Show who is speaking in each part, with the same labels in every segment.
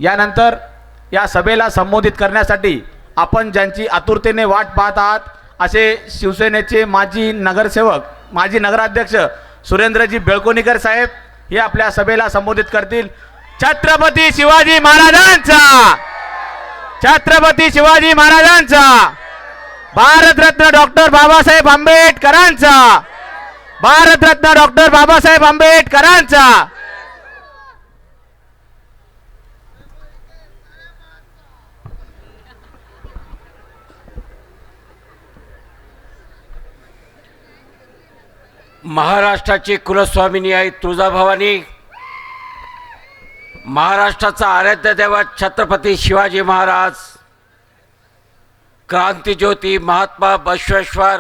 Speaker 1: यानंतर या सभेला संबोधित करण्यासाठी आपण ज्यांची आतुरतेने वाट पाहत आहात असे शिवसेनेचे माजी नगरसेवक माजी नगराध्यक्ष सुरेंद्रजी बेळकोणीकर साहेब हे आपल्या सभेला संबोधित करतील। छत्रपती शिवाजी महाराजांचा, छत्रपती शिवाजी महाराजांचा, भारतरत्न डॉक्टर बाबासाहेब आंबेडकरांचा, भारतरत्न डॉक्टर बाबासाहेब आंबेडकरांचा।
Speaker 2: महाराष्ट्राची कुलस्वामिनी आई तुळजाभवानी, महाराष्ट्राचा आराध्य दैवत छत्रपती शिवाजी महाराज, क्रांतिज्योती महात्मा बसवेश्वर,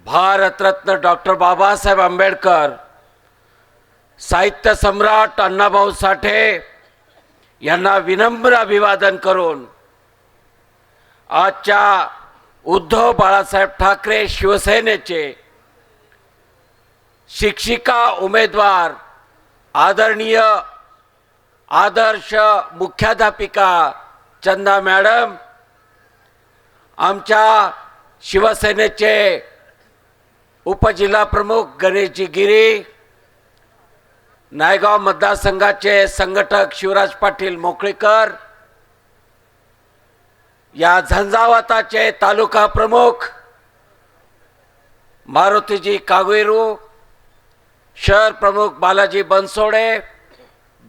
Speaker 2: भारतरत्न डॉक्टर बाबासाहेब आंबेडकर, साहित्य सम्राट अण्णाभाऊ साठे यांना विनम्र अभिवादन करून आजच्या उद्धव बाळासाहेब ठाकरे शिवसेनेचे शिक्षिका उमेदवार आदरणीय आदर्श मुख्याध्यापिका चंदा मॅडम, आमच्या शिवसेनेचे उपजिल्हा प्रमुख गणेशजी गिरी, नायगाव मतदारसंघाचे संघटक शिवराज पाटील मोकळीकर, या झंझावाताचे तालुका प्रमुख मारुतीजी कागवेरू, शहर प्रमुख बालाजी बनसोडे,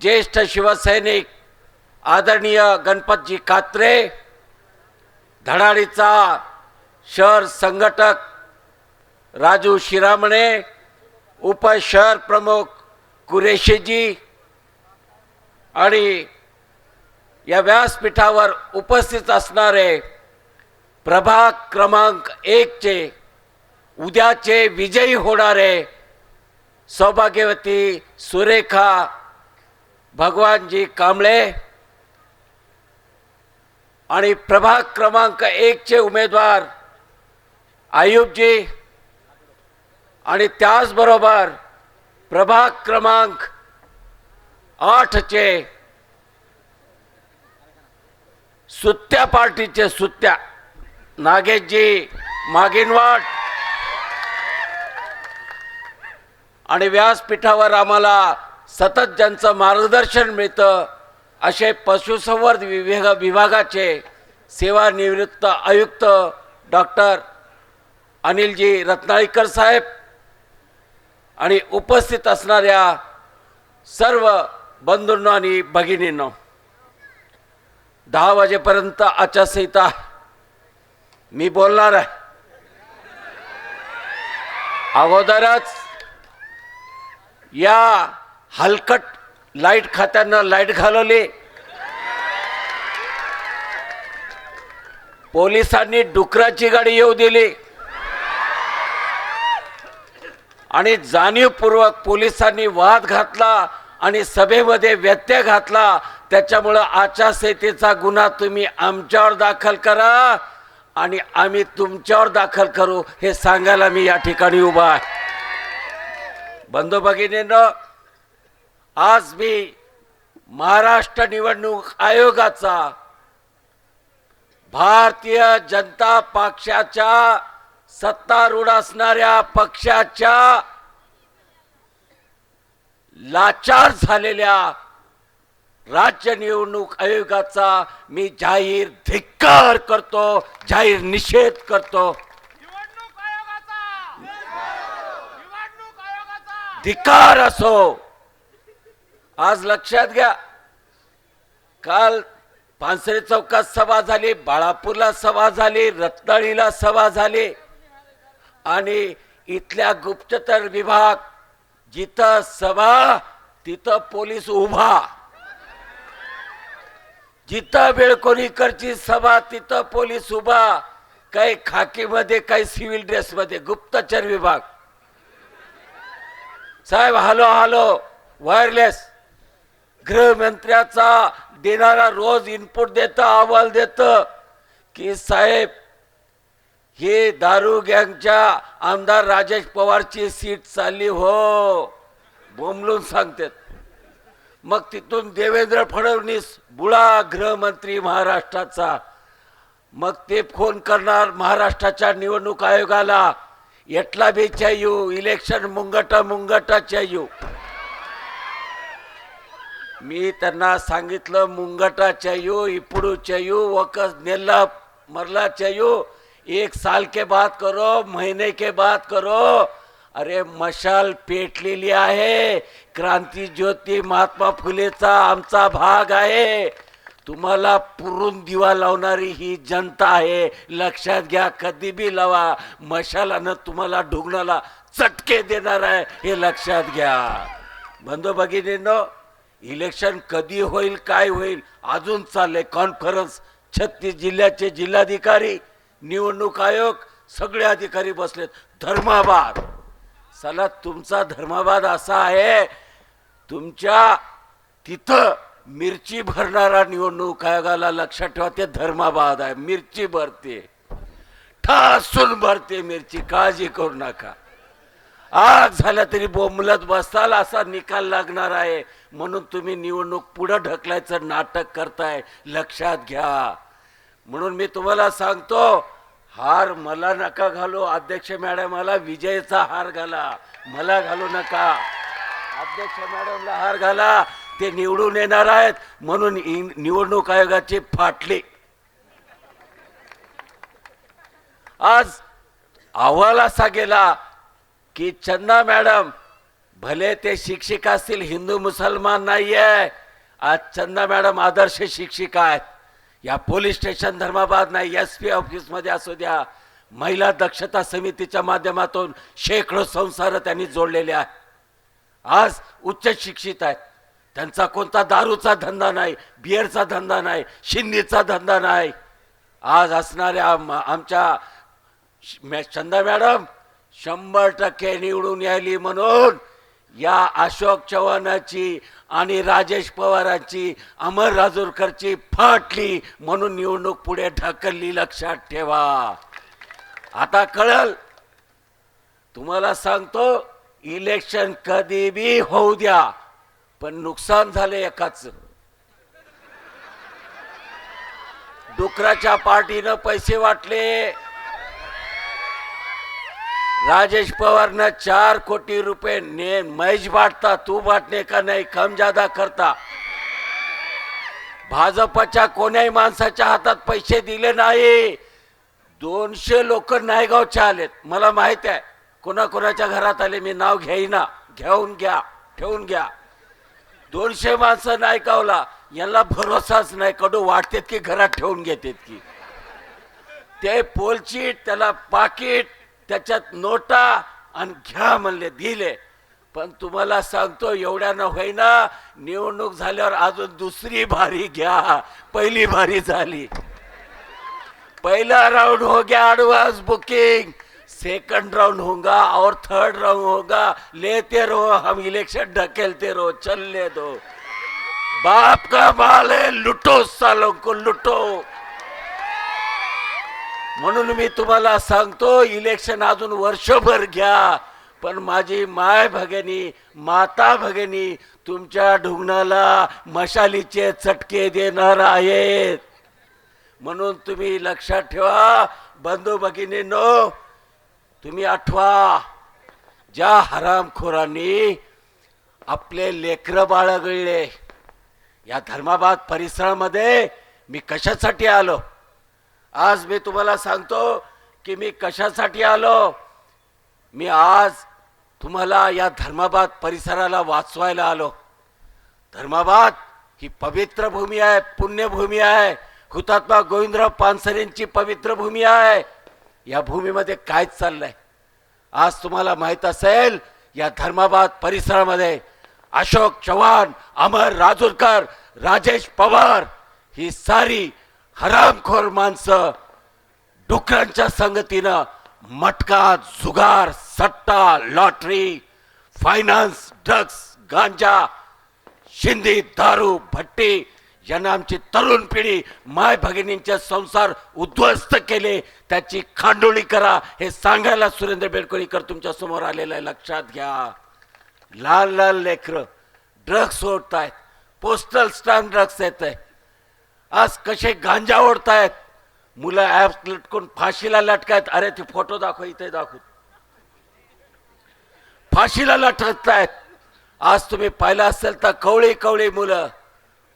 Speaker 2: ज्येष्ठ शिवसैनिक आदरणीय गणपतजी कात्रे, धडाडीचा शहर संघटक राजू शिरामणे, उपशहर प्रमुख कुरेशीजी आणि या व्यासपीठावर उपस्थित असणारे प्रभाग क्रमांक 1 चे उद्याचे विजयी होणारे सौभाग्यवती सुरेखा भगवानजी कांबळे आणि प्रभाग क्रमांक 1 चे उमेदवार आयुबजी आणि त्याचबरोबर प्रभाग क्रमांक 8 चे सुत्या पार्टीचे सुत्या नागेशजी मागिनवाड आणि व्यासपीठावर आम्हाला सतत ज्यांचं मार्गदर्शन मिळतं असे पशुसंवर्धन विभागाचे सेवानिवृत्त आयुक्त डॉक्टर अनिलजी रत्नाळीकर साहेब आणि उपस्थित असणाऱ्या सर्व बंधूंनो आणि भगिनींनो, 10 वाजेपर्यंत आचारसंहिता मी बोलणार आहे। अगोदरच या हलकट लाईट खात्यानं लाईट घालवली, पोलिसांनी डुकराची गाडी येऊ दिली आणि जाणीवपूर्वक पोलिसांनी वाद घातला आणि सभेमध्ये व्यत्यय घातला। त्याच्यामुळे आचारसंहितेचा गुन्हा तुम्ही आमच्यावर दाखल करा आणि आम्ही तुमच्यावर दाखल करू हे सांगायला मी या ठिकाणी उभा आहे। बंधू भगिनींनो, आज मी महाराष्ट्र निवडणूक आयोगाचा भारतीय जनता पक्षाच्या सत्तारूढ असणाऱ्या पक्षाच्या लाचार झालेल्या राज्य निवडणूक आयोगाचा मी जाहीर धिक्कार करतो, जाहीर निषेध करतो। धिक्कार असो। आज लक्षात घ्या, काल पानसरे चौकात सभा झाली, बाळापूरला सभा झाली, रत्नाळीला सभा झाली आणि इथल्या गुप्तचर विभाग जिथं सभा तिथं पोलीस उभा, जिथं बेळकोणीकरची सभा तिथं पोलीस उभा, काही खाकीमध्ये काही सिव्हिल ड्रेसमध्ये, गुप्तचर विभाग। साहेब हॅलो हॅलो वायरलेस गृहमंत्र्याचा देणारा रोज इनपुट देतं, अहवाल देतं की साहेब हे दारू गँगच्या आमदार राजेश पवारची सीट चालली हो, बोंबलून सांगतात। मग तिथून देवेंद्र फडणवीस बुळा गृहमंत्री महाराष्ट्राचा, मग ते फोन करणार महाराष्ट्राच्या निवडणूक आयोगाला, एटला भी चाहियो इलेक्शन मुंगटा चाहियो. मी त्यांना सांगितलं मुंगटा चाहियो, इपड़ू चाहियो, वकस नेला मरला चाहियो, 1 साल के बाद करो, महीने के बाद करो. अरे मशाल पेटलेली आहे, क्रांती ज्योती महात्मा फुलेचा आमचा भाग आहे. तुम्हाला पुरून दिवा लावणारी ही जनता आहे, लक्षात घ्या. कधी बी लावा, मशालानं तुम्हाला ढुंगणाला चटके देणार आहे, हे लक्षात घ्या. बंधू भगिनींनो, इलेक्शन कधी होईल काय होईल अजून चाललंय. कॉन्फरन्स 36 जिल्ह्याचे जिल्हाधिकारी, निवडणूक आयोग, सगळे अधिकारी बसलेत. धर्माबाद, चला तुमचा धर्माबाद असा आहे, तुमच्या तिथं मिरची भरणारा निवडणूक आयोगाला लक्षात ठेवा, ते धर्माबाद आहे. मिरची भरते, ठासून भरते मिरची, काळजी करू नका. आग झाला तरी बोंबलत बसाल असा निकाल लागणार आहे. म्हणून तुम्ही निवडणूक पुढे ढकलायचं नाटक करताय, लक्षात घ्या. म्हणून मी तुम्हाला सांगतो, हार मला नका घालू. अध्यक्ष मॅडमला विजयचा हार घाला, मला घालू नका. अध्यक्ष मॅडमला हार घाला, ते निवडून येणार आहेत. म्हणून निवडणूक आयोगाचे फाटले. आज अहवाल असा गेला की चंदा मॅडम भले ते शिक्षिका असतील, हिंदू मुसलमान नाही आहे. आज चंदा मॅडम आदर्श शिक्षिका आहेत. या पोलीस स्टेशन धर्माबाद नाही, SP ऑफिसमध्ये असू द्या, महिला दक्षता समितीच्या माध्यमातून शेकडो संसार त्यांनी जोडलेले आहेत. आज उच्च शिक्षित आहेत. त्यांचा कोणता दारूचा धंदा नाही, बिअरचा धंदा नाही, शिंदीचा धंदा नाही. आज असणाऱ्या आमच्या चंदा मॅडम 100% निवडून यायली. म्हणून या अशोक चव्हाणाची आणि राजेश पवारांची, अमर राजूरकरची फाटली, म्हणून निवडणूक पुढे ढकलली, लक्षात ठेवा. आता कळल तुम्हाला. सांगतो, इलेक्शन कधी बी होऊ द्या, पण नुकसान झाले एकाच. डुकराच्या पार्टीनं पैसे वाटले. राजेश पवार ने 4 कोटी रुपए ने मैच बांटता, तू बांटने का नाही, कम ज्यादा करता. भाजपच्या कोण्याही माणसाच्या हातात पैसे दिले नाही. 200 लोक नायगावच्या आलेत, मला माहित आहे कोणाकोणाच्या घरात आले, मी नाव घेईना, घेऊन घ्या, ठेवून घ्या. 200 माणसं नायगावला, यांना भरोसाच नाही, कडू वाटतेत की घरात ठेवून घेतात की. ते पोलचीट, त्याला पाकिट, त्याच्यात नोटा, आणि घ्या म्हणले, दिले. पण तुम्हाला सांगतो, एवढ्यानं होईना. निवडणूक झाल्यावर अजून दुसरी भारी घ्या. पहिली भारी झाली, पहला राउंड हो गया एडवांस बुकिंग, सेकंड राउंड होगा और थर्ड राउंड होगा. लेते रहो, हम इलेक्शन ढकेलते रहो, चलने दो. बाप का माल है, लुटो सालों को, लुटो. म्हणून मी तुम्हाला सांगतो, इलेक्शन अजून वर्षभर घ्या, पण माझी माय भगिनी, माता भगिनी तुमच्या ढुंगणाला मशालीचे चटके देणार आहेत. म्हणून तुम्ही लक्षात ठेवा. बंधू भगिनींनो, तुम्ही आठवा, ज्या हरामखोरांनी आपले लेकरं बाळगले या धर्माबाद परिसरामध्ये, मी कशासाठी आलो. आज मी तुम्हाला सांगतो की मी कशासाठी आलो. मी आज तुम्हाला या धर्माबाद परिसराला वाचवायला आलो. धर्माबाद ही पवित्र भूमी आहे, पुण्यभूमी आहे. हुतात्मा गोविंदराव पानसरेंची पवित्र भूमी आहे. या भूमीमध्ये काय चाललंय आज तुम्हाला माहित असेल. या धर्माबाद परिसरामध्ये अशोक चव्हाण, अमर राजूरकर, राजेश पवार ही सारी हरामखोर माणसं डुकरांच्या संगतीनं मटका, जुगार, सट्टा, लॉटरी, फायनान्स, ड्रग्स, गांजा, शिंदी, दारू, भट्टी यांना आमची तरुण पिढी, माय भगिनींचे संसार उद्ध्वस्त केले. त्याची खांडोळी करा, हे सांगायला सुरेंद्र बेलकोणीकर तुमच्या समोर आलेला आहे. लक्षात घ्या. लहान लहान लेकरं ड्रग्स सोडतायत, पोस्टल स्टॅम्प ड्रग्स येत आहे. आज कसे गांजा ओढतायत मुलं, ऍप लटकून फाशीला लटकायत. अरे ते फोटो दाखव, इथे दाखव, फाशीला लटकतायत. आज तुम्ही पाहिलं असेल तर कवळी कवळी मुलं,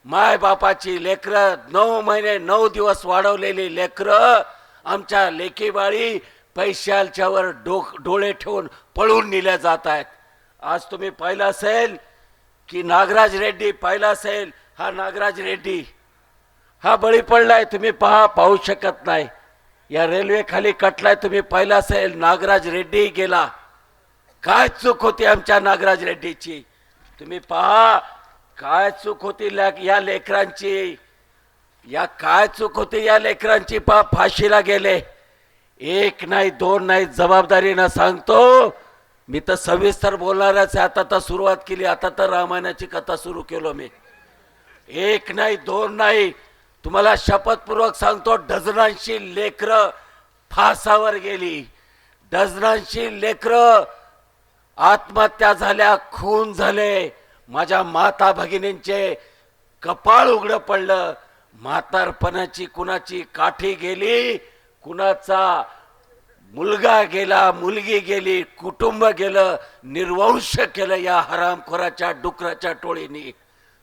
Speaker 2: माय बापाची लेकरं, 9 महिने 9 दिवस वाढवलेली लेकरं, आमच्या लेकीबाळी पैशाच्यावर डोळे ठेवून पळून नेल्या जात आहेत. आज तुम्ही पाहिलं असेल की नागराज रेड्डी, पाहिलं असेल हा नागराज रेड्डी हा बळी पडलाय. तुम्ही पाहू शकत नाही. या रेल्वे खाली कटलाय. तुम्ही पाहिलं असेल नागराज रेड्डी गेला. काय चूक होती आमच्या नागराज रेड्डीची? तुम्ही पहा काय चूक होती या लेकरांची. काय चूक होती या लेकरांची? पहा फाशीला गेले. 1 नाही 2 नाही, जबाबदारीनं सांगतो. मी तर सविस्तर बोलणारच आहे. आता तर सुरुवात केली, आता तर रामायणाची कथा सुरू केलो मी. 1 नाही 2 नाही, तुम्हाला शपथपूर्वक सांगतो, डझनांशी लेकरं फासावर गेली. डझनांशी लेकरं आत्महत्या झाल्या, खून झाले. माझ्या माता भगिनींचे कपाळ उघडं पडलं. म्हातारपणाची कुणाची काठी गेली, कुणाचा मुलगा गेला, मुलगी गेली, कुटुंब गेलं, निर्वंश केलं या हरामखोराच्या डुकराच्या टोळीनी.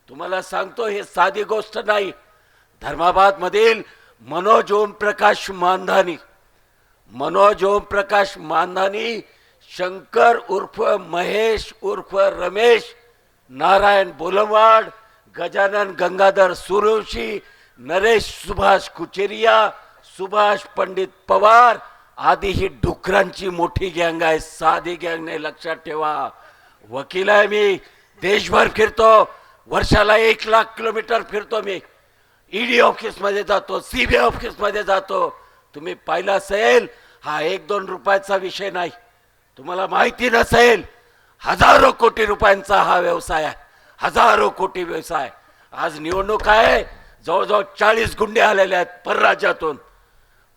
Speaker 2: तुम्हाला सांगतो हे साधी गोष्ट नाही. धर्माबाद मधील मनोज ओमप्रकाश मानधानी, शंकर उर्फ महेश उर्फ रमेश, नारायण बोलमवाड, गजानन गंगाधर सूर्यवंशी, नरेश सुभाष कुचेरिया, सुभाष पंडित पवार आदी ही डुकरांची मोठी गँग आहे. साधी गँग नाही, लक्षात ठेवा. वकील आहे मी, देशभर फिरतो, वर्षाला 1 लाख किलोमीटर फिरतो मी. ईडी ऑफिस मध्ये जातो, सीबीआय ऑफिस मध्ये जातो. तुम्ही पाहिलं असेल हा 1-2 रुपयाचा विषय नाही. तुम्हाला माहिती नसेल हजारो कोटी रुपयांचा हा व्यवसाय आहे. हजारो कोटी व्यवसाय. आज निवडणूक आहे, जवळजवळ 40 गुंडे आलेले आहेत परराज्यातून.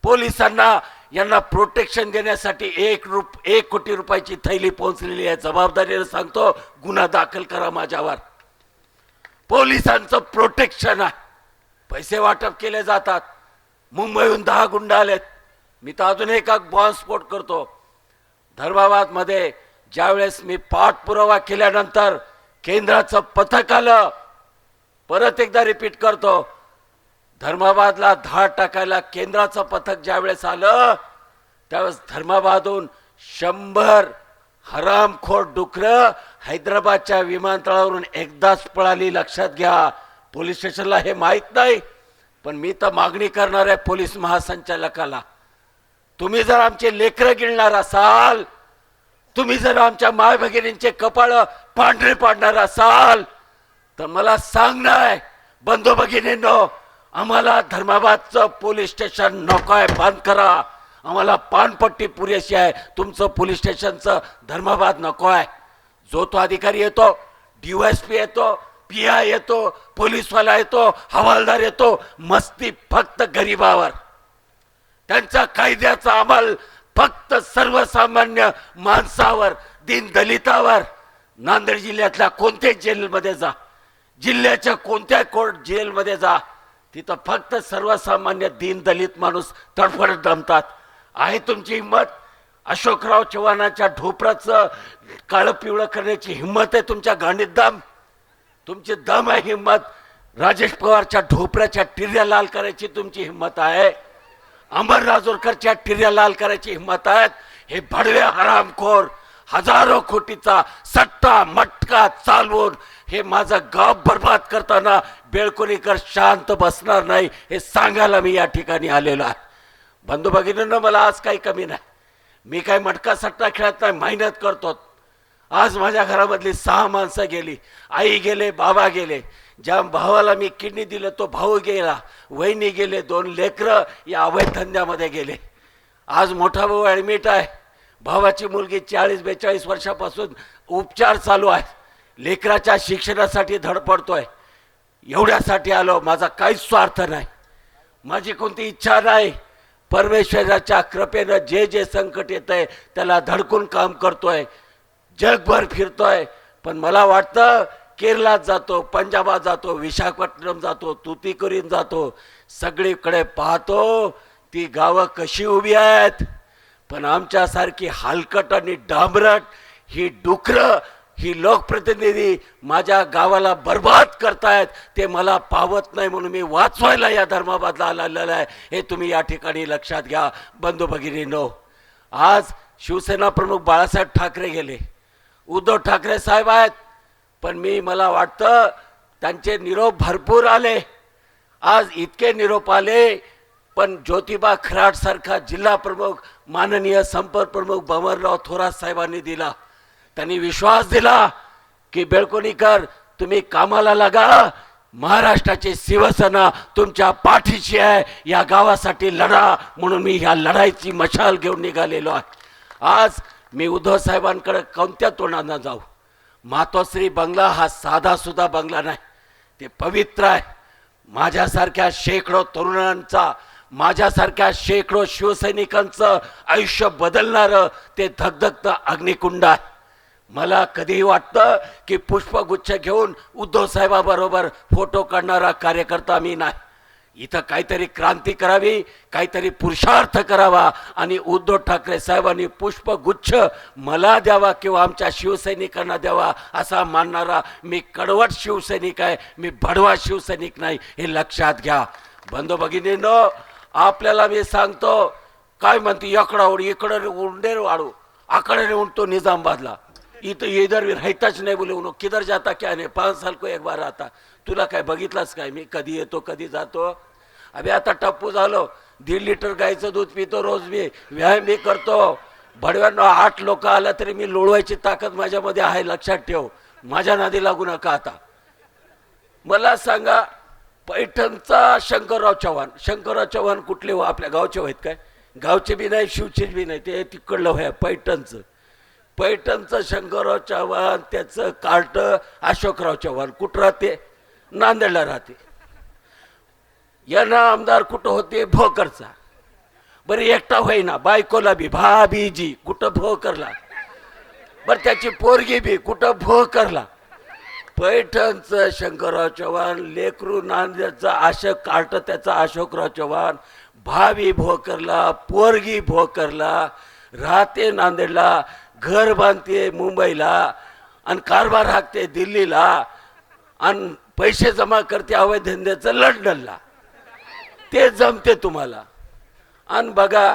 Speaker 2: पोलिसांना यांना प्रोटेक्शन देण्यासाठी 1 कोटी रुपयाची थैली पोहोचलेली आहे. जबाबदारीने सांगतो, गुन्हा दाखल करा माझ्यावर. पोलिसांचं प्रोटेक्शन आहे. पैसे वाटप केले जातात. मुंबईहून 10 गुंड आलेत. मी तर अजून एक बॉम्बस्फोट करतो. धर्माबाद मध्ये ज्यावेळेस मी पाठपुरावा केल्यानंतर केंद्राचं पथक आलं. परत एकदा रिपीट करतो, धर्माबादला धाड टाकायला केंद्राचं पथक ज्यावेळेस आलं त्यावेळेस धर्माबादहून 100 हरामखोर डुकरं हैदराबादच्या विमानतळावरून एकदाच पळाली. लक्षात घ्या. पोलीस स्टेशनला हे माहीत नाही, पण मी तर मागणी करणार आहे पोलीस महासंचालकाला. तुम्ही जर आमचे लेकरं गिळणार असाल, तुम्ही जर आमच्या माय भगिनींचे कपाळ पांढरे पाडणार असाल तर मला सांगणार, बंधू भगिनींनो, आम्हाला धर्माबादचं पोलीस स्टेशन नको आहे, बंद करा. आम्हाला पानपट्टी पुरेशी आहे. तुमचं पोलीस स्टेशनचं धर्माबाद नको आहे. जो तो अधिकारी येतो, डीवायएसपी येतो, पीआय येतो, पोलीसवाला येतो, हवालदार येतो, मस्ती फक्त गरीबावर. त्यांचा कायद्याचा अंमल फक्त सर्वसामान्य माणसावर, दीनदलितावर. नांदेड जिल्ह्यातल्या कोणत्याही जेलमध्ये जा, जिल्ह्याच्या कोणत्या कोर्ट जेलमध्ये जा, तिथं फक्त सर्वसामान्य दीनदलित माणूस तडफडत दमतात. आहे तुमची हिंमत? अशोकराव चव्हाणांच्या ढोपराचं काळं पिवळं करण्याची हिंमत आहे तुमच्या गांडीत? दम, तुमची दम आहे, हिंमत. राजेश पवारच्या ढोपऱ्याच्या टिर्या लाल करायची तुमची हिंमत आहे? अमर राजूरकरच्या टिर्या लाल करायची हिंमत आहे? हे भडवे हरामखोर हजारो कोटीचा सट्टा मटका चालवून हे माझं गाव बर्बाद करताना बेळकोणीकर शांत बसणार नाही, हे सांगायला मी या ठिकाणी आलेलो आहे. बंधू भगिनींनो, मला आज काही कमी नाही. मी काही मटका सट्टा खेळत नाही, मेहनत करतो. आज माझ्या घरामधली 6 माणसं गेली. आई गेले, बाबा गेले. ज्या भावाला मी किडनी दिलं तो भाऊ गेला, वहिनी गेले, 2 लेकरं या अवैध धंद्यामध्ये गेले. आज मोठा भाऊ ॲडमिट आहे. भावाची मुलगी 40-42 वर्षापासून उपचार चालू आहे. लेकराच्या शिक्षणासाठी धडपडतोय. एवढ्यासाठी आलो. माझा काहीच स्वार्थ नाही, माझी कोणती इच्छा नाही. परमेश्वराच्या कृपेनं जे जे संकट येतंय त्याला धडकून काम करतोय, जगभर फिरतोय. पण मला वाटतं केरळात जातो, पंजाबात जातो, विशाखापट्टणम जातो, तुतीकोरीन जातो, सगळीकडे पाहतो ती गावं कशी उभी आहेत. पण आमच्यासारखी हलकट आणि डांबरट ही डुकरं, ही लोकप्रतिनिधी माझ्या गावाला बर्बाद करतायत. ते मला पावत नाही म्हणून मी वाचवायला या धर्माबादला आलेला आहे. हे तुम्ही या ठिकाणी लक्षात घ्या. बंधू भगिनींनो, आज शिवसेना प्रमुख बाळासाहेब ठाकरे गेले, उद्धव ठाकरे साहेब आहेत, पण मला वाटतं त्यांचे निरोप भरपूर आले. आज इतके निरोप आले, पण ज्योतिबा खराड सारखा जिल्हा प्रमुख माननीय संपर्क प्रमुख बमनराव थोरात साहेबांनी दिला. त्यांनी विश्वास दिला की बेळकुणीकर तुम्ही कामाला लागा, महाराष्ट्राची शिवसेना तुमच्या पाठीशी आहे, या गावासाठी लढा. म्हणून मी ह्या लढाईची मशाल घेऊन निघालेलो आहे. आज मी उद्धव साहेबांकडे कोणत्या तोंडाने जाऊ? मातोश्री बंगला हा साधा सुद्धा बंगला नाही, ते पवित्र आहे. माझ्यासारख्या शेकडो तरुणांचा, माझ्यासारख्या शेकडो शिवसैनिकांचं आयुष्य बदलणारं ते धगधगतं अग्निकुंड आहे. मला कधीही वाटतं की पुष्पगुच्छ घेऊन उद्धव साहेबाबरोबर फोटो काढणारा कार्यकर्ता मी नाही. इथं काहीतरी क्रांती करावी, काहीतरी पुरुषार्थ करावा आणि उद्धव ठाकरे साहेबांनी पुष्पगुच्छ मला द्यावा किंवा आमच्या शिवसैनिकांना द्यावा असा मानणारा मी कडवट शिवसैनिक आहे, मी भडवा शिवसैनिक नाही, हे लक्षात घ्या. बंधू भगिनींनो, आपल्याला मी सांगतो, काय म्हणते यकडावड इकडे उंडेर वाढू, आकडे उंटतो निजामाबादला, इथं इधर राहताच नाही बोले उन्हो किधर जाता क्या नाही, 5 साल को एक बार आता. तुला काय बघितलंच काय मी कधी येतो कधी जातो? अबे आता टप्पू झालो, 1.5 लिटर गाईचं दूध पितो रोज, मी व्यायाम बी करतो. भडव्यांना 8 लोक आला तरी मी लोळवायची ताकद माझ्यामध्ये आहे, लक्षात ठेव. माझ्या नादी लागू नका. आता मला सांगा, पैठणचा शंकरराव चव्हाण कुठले हो? आपल्या गावचे आहेत काय? गावचे बी नाही, शिवचे बी नाही, ते तिकडलं होय पैठणचं शंकरराव चव्हाण, त्याचं कार्ट अशोकराव चव्हाण कुठं राहते? नांदेडला राहते. यांना आमदार कुठं होते? भोकरचा. बरं एकटा होईना, बायकोला बी भाबीजी कुठं? भोकरला. बरं त्याची पोरगी बी कुठं? भोकरला. पैठणचं शंकरराव चव्हाण, लेकरू नांदेडचा अशोक कार्ट, त्याचा अशोकराव चव्हाण, भावी भोकरला, पोरगी भोकरला, राहते नांदेडला, घर बांधते मुंबईला आणि कारभार हाकते दिल्लीला आणि पैसे जमा करते अवैध धंद्याचं लंडनला. ते जमते तुम्हाला. आणि बघा,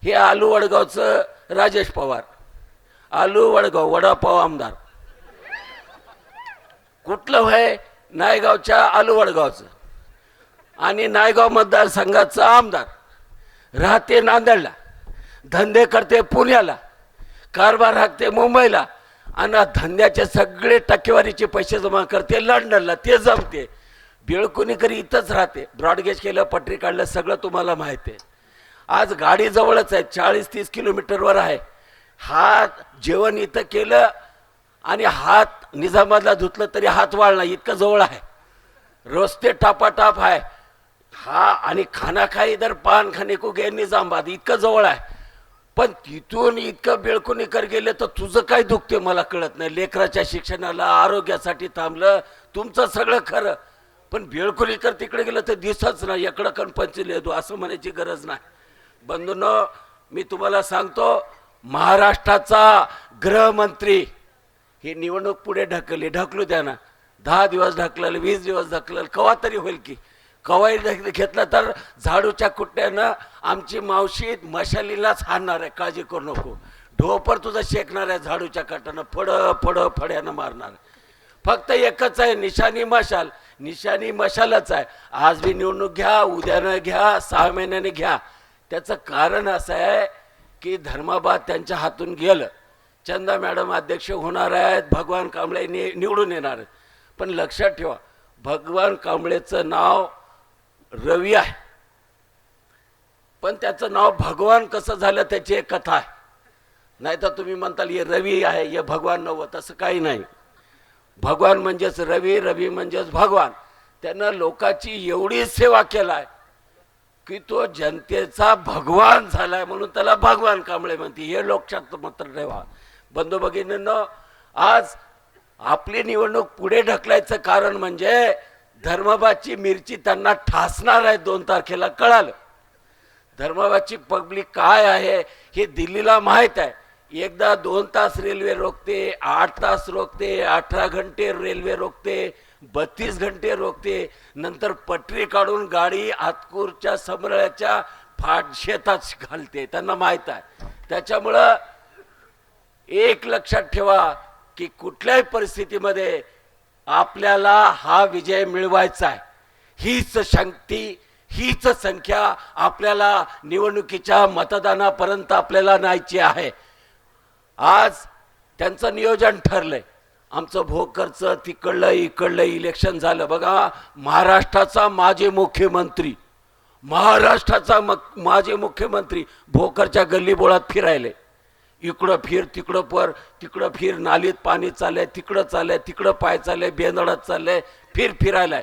Speaker 2: हे आलू वडगावचं राजेश पवार, आलू वडगाव वडापाव आमदार कुठलं व्हाय? नायगावच्या आलू वडगावचं आणि नायगाव मतदारसंघाचं आमदार, राहते नांदेडला, धंदे करते पुण्याला, कारभार हाकते मुंबईला आणि धंद्याचे सगळे टक्केवारीचे पैसे जमा करते लंडनला. ते जमते. बेळकुणीकर इथंच राहते, ब्रॉडगेज केलं, पटरी काढलं, सगळं तुम्हाला माहिती आहे. आज गाडी जवळच आहे, 40-30 किलोमीटरवर आहे. हात जेवण इथं केलं आणि हात निजामाबादला धुतलं तरी हात वाळला, इतकं जवळ आहे. रस्ते टापाटाप आहे हा, आणि खाना खाई इधर पान खाने को गे निजामाबाद, इतकं जवळ आहे. पण तिथून इतकं बेळकुणीकर गेले तर तुझं काय दुखते मला कळत नाही. लेकराच्या शिक्षणाला, आरोग्यासाठी थांबलं, तुमचं सगळं खरं, पण बेळकुणीकर तिकडे गेलं तर दिसच नाही. इकडं कणपंची लेदू असं म्हणायची गरज नाही. बंधूंनो, मी तुम्हाला सांगतो, महाराष्ट्राचा गृहमंत्री ही निवडणूक पुढे ढकलू द्या ना. 10 दिवस ढकलल, 20 दिवस ढकलल, कवा तरी होईल की. कवाई घेतलं तर झाडूच्या कुट्ट्यानं आमची मावशी मशालीलाच हाणणार आहे, काळजी करू नको. ढोपर तुझं शेकणार आहे झाडूच्या काटानं, फड्यानं मारणार. फक्त एकच आहे, निशाणी मशाल. निशाणी मशालच आहे. आज बी निवडणूक घ्या, उद्यानं घ्या, 6 महिन्याने घ्या. त्याचं कारण असं आहे की धर्माबाद त्यांच्या हातून गेलं. चंदा मॅडम अध्यक्ष होणार आहेत, भगवान कांबळे निवडून येणार आहेत. पण लक्षात ठेवा, भगवान कांबळेचं नाव रवी आहे, पण त्याचं नाव भगवान कसं झालं त्याची एक कथा आहे. नाही तर तुम्ही म्हणताल हे रवी आहे, हे भगवान नव्हतं, तसं काही नाही. भगवान म्हणजेच रवी, रवी म्हणजेच भगवान. त्यानं लोकांची एवढी सेवा केलाय की तो जनतेचा भगवान झालाय, म्हणून त्याला भगवान कांबळे म्हणते. हे लक्षात मात्र ठेवा. बंधू भगिनींनो, आज आपली निवडणूक पुढे ढकलायचं कारण म्हणजे धर्माबादची मिरची त्यांना ठासणार आहे 2 तारखेला कळालं. धर्माबादची पब्लिक काय आहे हे दिल्लीला माहीत आहे. एकदा 2 तास रेल्वे रोकते, 8 तास रोकते, 18 घंटे रेल्वे रोकते, 32 घंटे रोकते, नंतर पटरी काढून गाडी आतकूरच्या समरळ्याच्या शेतात घालते. त्यांना माहीत आहे. त्याच्यामुळं एक लक्षात ठेवा की कुठल्याही परिस्थितीमध्ये आपल्याला हा विजय मिळवायचा आहे. हीच शक्ती, हीच संख्या आपल्याला निवडणुकीच्या मतदानापर्यंत आपल्याला न्यायची आहे. आज त्यांचं नियोजन ठरलंय. आमचं भोकरचं तिकडलं इकडलं इलेक्शन झालं. बघा, महाराष्ट्राचा माजी मुख्यमंत्री माजी मुख्यमंत्री भोकरच्या गल्लीबोळात फिरायले. इकडं फिर तिकडं फिर, नालीत पाणी चाललंय, तिकडं चाललंय, तिकडं पाय चाललंय, बेंदळात चाललंय, फिरायलाय.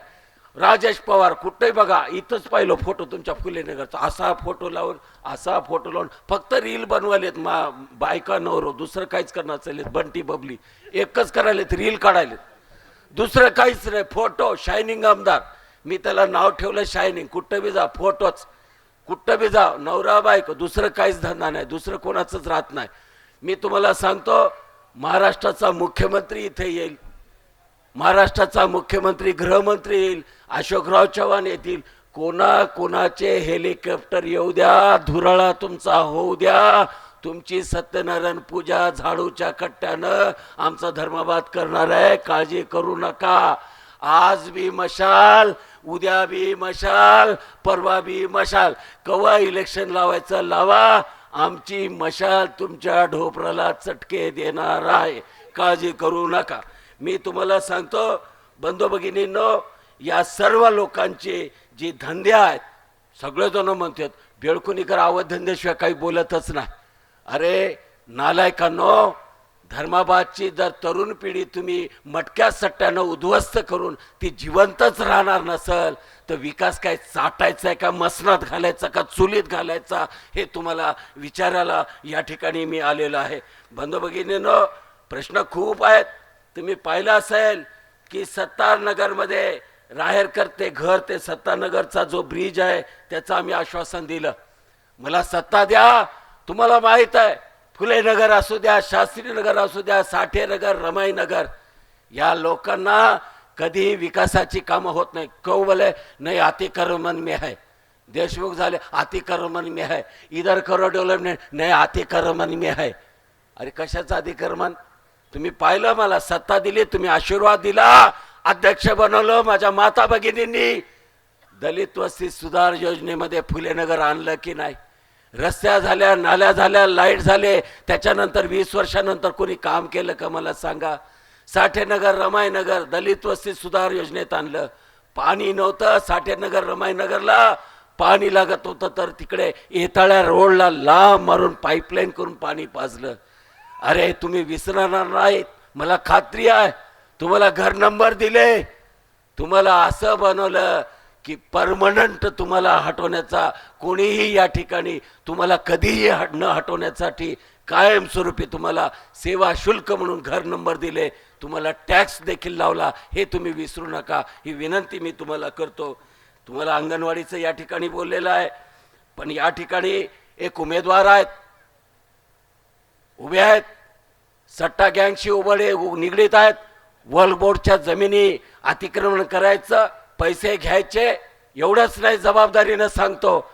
Speaker 2: राजेश पवार कुठेही बघा, इथंच पाहिलं फोटो तुमच्या फुलेनगरचा, असा फोटो लावून फक्त रील बनवालेत बायका नवरो, दुसरं काहीच करणार चाललेत. बंटी बबली एकच करायलेत, रील काढायलेत, दुसरं काहीच नाही. फोटो शायनिंग आमदार, मी त्याला नाव ठेवलं शायनिंग. कुठं बी जा फोटोच, कुठं बी जा नवरा बायको, दुसरं काहीच धंदा नाही, दुसरं कोणाचंच राहत नाही. मी तुम्हाला सांगतो, महाराष्ट्राचा मुख्यमंत्री इथे येईल, महाराष्ट्राचा मुख्यमंत्री गृहमंत्री येईल, अशोकराव चव्हाण येतील. कोणाचे हेलिकॉप्टर येऊ द्या, धुराळा तुमचा होऊ द्या, तुमची सत्यनारायण पूजा झाडूच्या कट्ट्यानं आमचा धर्माबाद करणार आहे, काळजी करू नका. आज बी मशाल, उद्या बी मशाल, परवा बी मशाल. कवा इलेक्शन लावायचं लावा, आमची मशाल तुमच्या ढोपराला चटके देणार आहे, काळजी करू नका. मी तुम्हाला सांगतो बंधू भगिनींनो, या सर्व लोकांचे जे धंदे आहेत, सगळेजण म्हणतात बेळकुणीकर अवधंद्याशिवाय काही बोलतच नाही. अरे नालायकांनो, धर्माबादची जर तरुण पिढी तुम्ही मटक्या सट्ट्यानं उद्ध्वस्त करून ती जिवंतच राहणार नसल तर विकास काय चाटायचा आहे का, मसनात घालायचा का, चुलीत घालायचा, हे तुम्हाला विचारायला या ठिकाणी मी आलेलो आहे. बंधू भगिनींनो, प्रश्न खूप आहेत. तुम्ही पाहिलं असेल की सत्तारनगरमध्ये राहेरकर ते घर ते सत्तानगरचा जो ब्रिज आहे त्याचं आम्ही आश्वासन दिलं. मला सत्ता द्या. तुम्हाला माहीत आहे, फुले नगर असू द्या, शास्त्री नगर असू द्या, साठे नगर, रमाई नगर, या लोकांना कधी विकासाची कामं होत नाही. क्यों बोले नाही, अतिक्रमण में है. देशमुख झाले, अतिक्रमण में है. इधर करो डेव्हलपमेंट, नाही अतिक्रमण में है. अरे कशाचं अतिक्रमण? तुम्ही पाहिलं, मला सत्ता दिली, तुम्ही आशीर्वाद दिला, अध्यक्ष बनवलं. माझ्या माता भगिनींनी दलित वस्ती सुधार योजनेमध्ये फुलेनगर आणलं की नाही? रस्त्या झाल्या, नाल्या झाल्या, लाईट झाले. त्याच्यानंतर 20 वर्षानंतर कोणी काम केलं का मला सांगा? साठेनगर, रमाईनगर दलित वस्ती सुधार योजनेत आणलं. पाणी नव्हतं साठेनगर, रमाईनगरला, पाणी लागत होतं तर तिकडे येताळ्या रोडला लांब मारून पाईपलाईन करून पाणी पाजलं. अरे तुम्ही विसरणार नाहीत, मला खात्री आहे. तुम्हाला घर नंबर दिले, तुम्हाला असं बनवलं की परमनंट तुम्हाला हटवण्याचा कोणीही या ठिकाणी तुम्हाला कधीही न हटवण्यासाठी कायमस्वरूपी तुम्हाला सेवा शुल्क म्हणून घर नंबर दिले, तुम्हाला टॅक्स देखील लावला. हे तुम्ही विसरू नका, ही विनंती मी तुम्हाला करतो. तुम्हाला अंगणवाडीचं या ठिकाणी बोललेलं आहे, पण या ठिकाणी एक उमेदवार आहेत, उभे आहेत, सट्टा गँगशी उबडे निगडीत आहेत. वर्ल्ड बोर्डच्या जमिनी अतिक्रमण करायचं, पैसे घ्यायचे, एवढंच नाही, जबाबदारीनं सांगतो,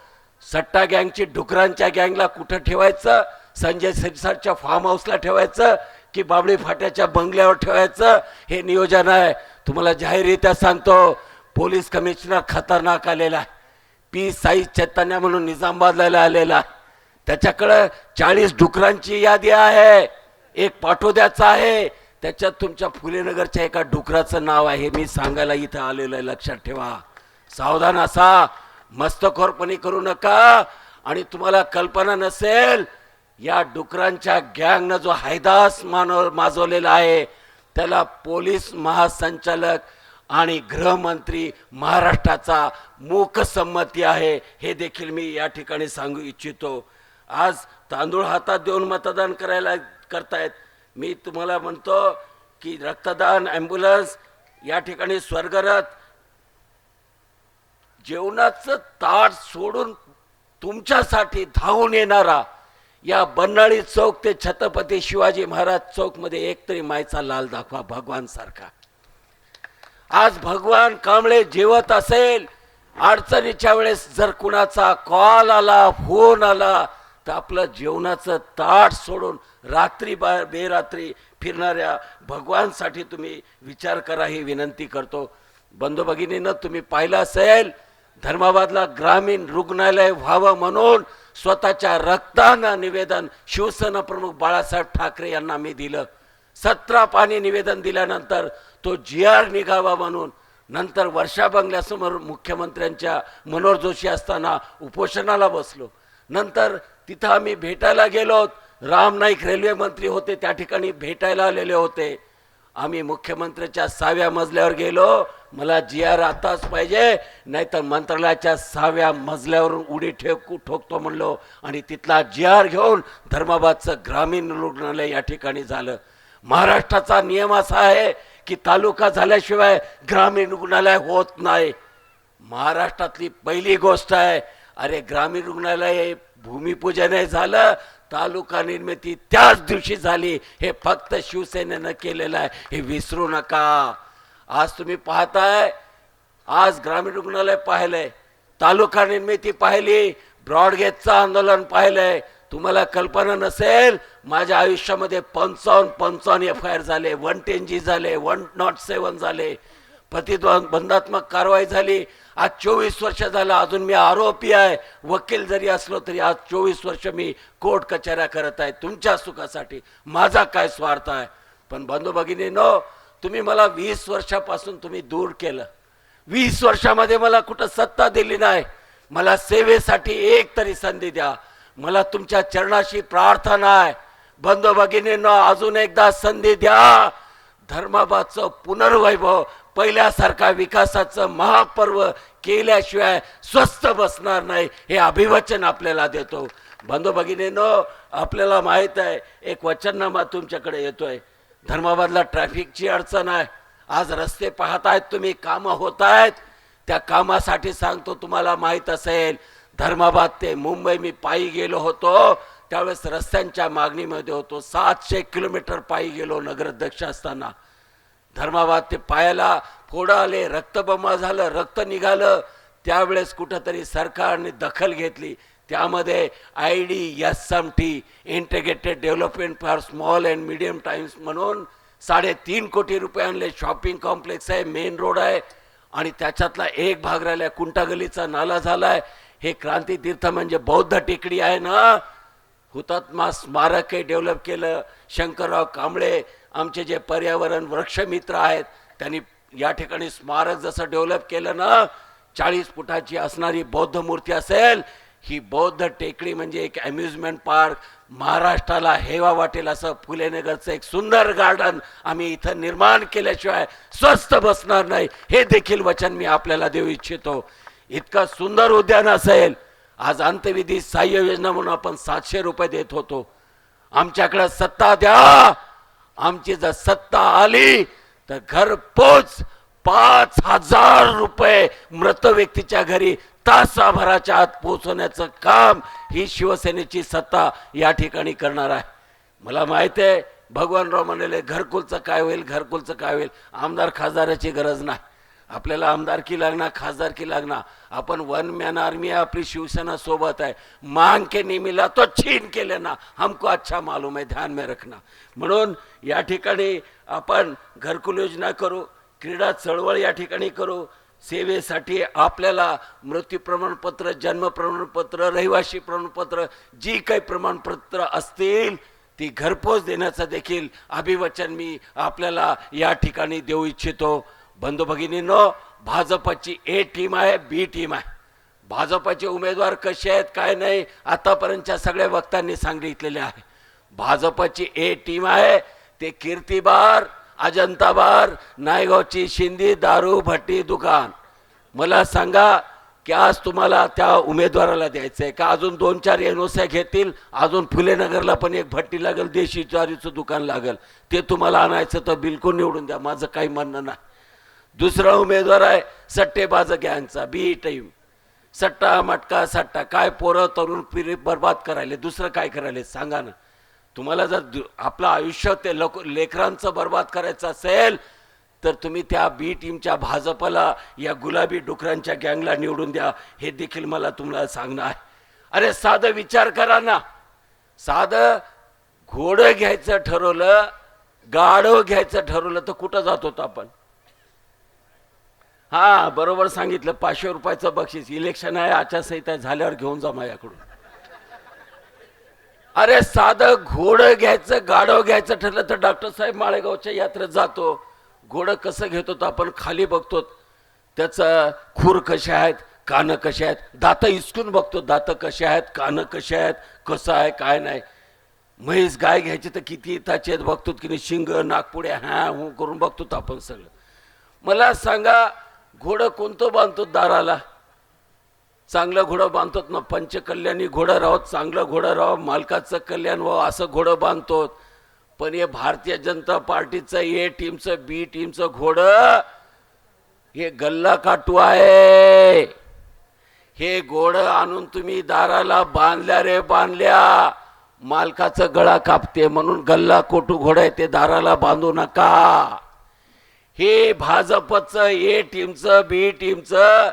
Speaker 2: सट्टा गँगची डुकरांच्या गँगला कुठं ठेवायचं? संजय सिरसाटच्या फार्म हाऊसला ठेवायचं की बाबळी फाट्याच्या बंगल्यावर ठेवायचं? हे नियोजन आहे. तुम्हाला जाहीररित्या सांगतो, पोलीस कमिशनर खतरनाक आलेला आहे. पी साई चैतन्य म्हणून निजामाबादला आलेला आहे. त्याच्याकडं 40 डुकरांची यादी आहे, एक पाठोद्याचा आहे, त्याच्यात तुमच्या फुलेनगरच्या एका डुकराचं नाव आहे. मी सांगायला इथं आलेलं आहे, लक्षात ठेवा. सावधान असा, मस्तखोरपणी करू नका. आणि तुम्हाला कल्पना नसेल, या डुकरांच्या गँगनं जो हैदास माजवलेला आहे त्याला पोलीस महासंचालक आणि गृहमंत्री महाराष्ट्राचा मूकसंमती आहे, हे देखील मी या ठिकाणी सांगू इच्छितो. आज तांदूळ हातात देऊन मतदान करतायत. मी तुम्हाला म्हणतो, की रक्तदान, ॲम्ब्युलन्स, या ठिकाणी स्वर्गरथ, जेवणाचं ताट सोडून तुमच्यासाठी धावून येणारा या बन्नाळी चौक ते छत्रपती शिवाजी महाराज चौक मध्ये एकतरी मायचा लाल दाखवा भगवान सारखा. आज भगवान कांबळे जेवत असेल, अडचणीच्या वेळेस जर कुणाचा कॉल आला, फोन आला, तर आपलं जेवणाचं ताट सोडून रात्री बेरात्री फिरणाऱ्या भगवानसाठी तुम्ही विचार करा, ही विनंती करतो. बंधू भगिनींनो, तुम्ही पाहिलं असेल, धर्माबादला ग्रामीण रुग्णालय व्हावं म्हणून स्वतःच्या रक्तानं निवेदन शिवसेना प्रमुख बाळासाहेब ठाकरे यांना मी दिलं. 17 पानी निवेदन दिल्यानंतर तो GR निघावा म्हणून नंतर वर्षा बंगल्यासमोर मुख्यमंत्र्यांच्या मनोहर जोशी असताना उपोषणाला बसलो. नंतर तिथं आम्ही भेटायला गेलो. राम नाईक रेल्वे मंत्री होते, त्या ठिकाणी भेटायला आलेले होते. आम्ही मुख्यमंत्र्याच्या 6व्या मजल्यावर गेलो. मला GR आताच पाहिजे, नाहीतर मंत्रालयाच्या 6व्या मजल्यावरून उडी ठोकतो म्हणलो आणि तिथला GR घेऊन धर्माबादचं ग्रामीण रुग्णालय या ठिकाणी झालं. महाराष्ट्राचा नियम असा आहे की तालुका झाल्याशिवाय ग्रामीण रुग्णालय होत नाही. महाराष्ट्रातली पहिली गोष्ट आहे, अरे ग्रामीण रुग्णालय भूमिपूजन झालं, तालुका निर्मिती त्याच दिवशी झाली. हे फक्त शिवसेनेनं केलेलं आहे, हे विसरू नका. आज तुम्ही पाहताय, आज ग्रामीण रुग्णालय पाहिलंय, तालुका निर्मिती पाहिली, ब्रॉडगेजचं आंदोलन पाहिलंय. तुम्हाला कल्पना नसेल, माझ्या आयुष्यामध्ये 55 FIR झाले, 110G झाले, 107 झाले, प्रतिबंधात्मक कारवाई झाली. आज 24 वर्ष झालं, अजून मी आरोपी आहे. वकील जरी असलो तरी आज 24 वर्ष मी कोर्ट कचऱ्या करत आहे तुमच्या सुखासाठी. माझा काय स्वार्थ आहे? पण बंधू भगिनींनो, तुम्ही मला 20 वर्षापासून तुम्ही दूर केलं. 20 वर्षामध्ये मला कुठं सत्ता दिली नाही. मला सेवेसाठी एक तरी संधी द्या. मला तुमच्या चरणाशी प्रार्थना आहे. बंधू भगिनींनो, अजून एकदा संधी द्या. धर्माबादचं पुनर्वैभव, पहिल्यासारखा विकासाचं महापर्व केल्याशिवाय स्वस्थ बसणार नाही, हे अभिवचन आपल्याला देतो. बंधू भगिनींनो, आपल्याला माहित आहे, एक वचननामा तुमच्याकडे येतोय. धर्माबादला ट्रॅफिकची अडचण आहे. आज रस्ते पाहतायत तुम्ही, कामं होत आहेत. त्या कामासाठी सांगतो, तुम्हाला माहित असेल, धर्माबाद ते मुंबई मी पायी गेलो होतो, त्यावेळेस रस्त्यांच्या मागणीमध्ये होतो. 700 किलोमीटर पायी गेलो नगराध्यक्ष असताना. धर्माबाद ते पायाला फोडं आले, रक्तबंबाळ झालं, रक्त निघालं. त्यावेळेस कुठंतरी सरकारने दखल घेतली. त्यामध्ये IDSMT integrated development for small and medium times म्हणून 3.5 कोटी रुपये आणले. शॉपिंग कॉम्प्लेक्स आहे, मेन रोड आहे, आणि त्याच्यातला एक भाग राहिला, कुंटा गलीचा नाला झालाय. हे क्रांती तीर्थ म्हणजे बौद्ध टेकडी आहे ना, हुतात्मा स्मारक हे डेव्हलप केलं. शंकरराव कांबळे आमचे जे पर्यावरण वृक्षमित्र आहेत, त्यांनी या ठिकाणी स्मारक जसं डेव्हलप केलं ना, 40 फुटाची असणारी बौद्ध मूर्ती असेल. ही बौद्ध टेकडी म्हणजे एक अम्युजमेंट पार्क, महाराष्ट्राला हेवा वाटेल असं फुलेनगरचं एक सुंदर गार्डन आम्ही इथं निर्माण केल्याशिवाय स्वस्थ बसणार नाही, हे देखील वचन मी आपल्याला देऊ इच्छितो. इतकं सुंदर उद्यान असेल. आज अंतविधी सहाय्य योजना म्हणून आपण 700 रुपये देत होतो. आमच्याकडे सत्ता द्या. आमची जर सत्ता आली तर घरपोच 5000 रुपये मृत व्यक्तीच्या घरी तासाभराच्या आत पोहोचवण्याचं काम ही शिवसेनेची सत्ता या ठिकाणी करणार आहे. मला माहित आहे, भगवानराव म्हणाले घरकुलचं काय होईल, घरकुलचं काय होईल. आमदार खासदाराची गरज नाही. आपल्याला आमदारकी लागणार, खासदारकी लागणार. आपण 1 मॅन आर्मी आहे, आपली शिवसेना सोबत आहे. मांग के नहीं मिला तो छीन के लेना, हमको अच्छा मालूम है, ध्यान में रखना. म्हणून या ठिकाणी आपण घरकुल योजना करू, क्रीडा चळवळ या ठिकाणी करू. सेवेसाठी आपल्याला मृत्यू प्रमाणपत्र, जन्म प्रमाणपत्र, रहिवासी प्रमाणपत्र, जी काही प्रमाणपत्र असतील ती घरपोच देण्याचं देखील अभिवचन मी आपल्याला या ठिकाणी देऊ इच्छितो. बंधू भगिनींनो, भाजपची A टीम आहे, B टीम आहे. भाजपचे उमेदवार कसे आहेत काय नाही आतापर्यंतच्या सगळ्या वक्त्यांनी सांगितलेले आहे. भाजपची A टीम आहे, ते कीर्ती बार, अजंता बार, नायगावची शिंदी दारू भट्टी दुकान. मला सांगा, की आज तुम्हाला त्या उमेदवाराला द्यायचं आहे का अजून 2-4 एनओस्या घेतील, अजून फुलेनगरला पण एक भट्टी लागेल, देशी ज्वारीचं दुकान लागेल, ते तुम्हाला आणायचं तर बिलकुल निवडून द्या, माझं काही म्हणणं नाही. दुसरा उमेदवार आहे सट्टेबाज गँगचा, बी टाईम, सट्टा मटका सट्टा, काय पोरं तरुण पिढी बर्बाद करायले, दुसरं काय करायले सांगा ना. तुम्हाला जर आपलं आयुष्य ते लेकरांचं बर्बाद करायचं असेल तर तुम्ही त्या बी टीमच्या भाजपला या गुलाबी डुकरांच्या गँगला निवडून द्या, हे देखील मला तुम्हाला सांगणं आहे. अरे साधं विचार करा ना, साधं घोडं घ्यायचं ठरवलं, गाढव घ्यायचं ठरवलं तर कुठं जात होतो आपण? हा बरोबर सांगितलं, 500 रुपयाचं बक्षीस, इलेक्शन आहे, आचारसंहिता झाल्यावर घेऊन जा माझ्याकडून. अरे साधं घोडं घ्यायचं गाढव घ्यायचं ठरलं तर डॉक्टर साहेब माळेगावच्या यात्रेत जातो, घोडं कसं घेतो तर आपण खाली बघतो, त्याचं खूर कसे आहेत, कानं कसे आहेत, दातं इसकून बघतो, दातं कसे आहेत, कानं कसे आहेत, कसं आहे काय नाही. म्हैस गाय घ्यायची तर किती ताचे आहेत बघतो की नाही, शिंग नागपुड्या हा हो करून बघतो आपण सगळं. मला सांगा घोडं कोणतं बांधतो दाराला? चांगलं घोडं बांधतो ना, पंचकल्याणी घोडं राहो, चांगलं घोडं राहो, मालकाचं कल्याण व्हावं असं घोडं बांधतो. पण हे भारतीय जनता पार्टीचं ए टीमचं बी टीमचं घोडं हे गल्ला काटू आहे. हे घोडं आणून तुम्ही दाराला बांधल्या रे बांधल्या, मालकाचं गळा कापते म्हणून गल्ला कोटू घोडं आहे ते दाराला बांधू नका. हे भाजपचं ए टीमचं बी टीमचं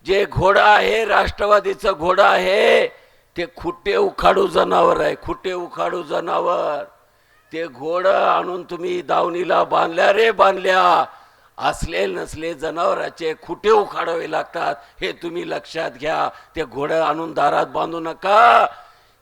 Speaker 2: जे घोडं आहे, राष्ट्रवादीचं घोडं आहे, ते खुट्टे उखाडू जनावर आहे, खुट्टे उखाडू जनावर. ते घोडं आणून तुम्ही दावणीला बांधल्या रे बांधल्या, असले नसले जनावराचे खुटे उखाडावे लागतात, हे तुम्ही लक्षात घ्या. ते घोडं आणून दारात बांधू नका.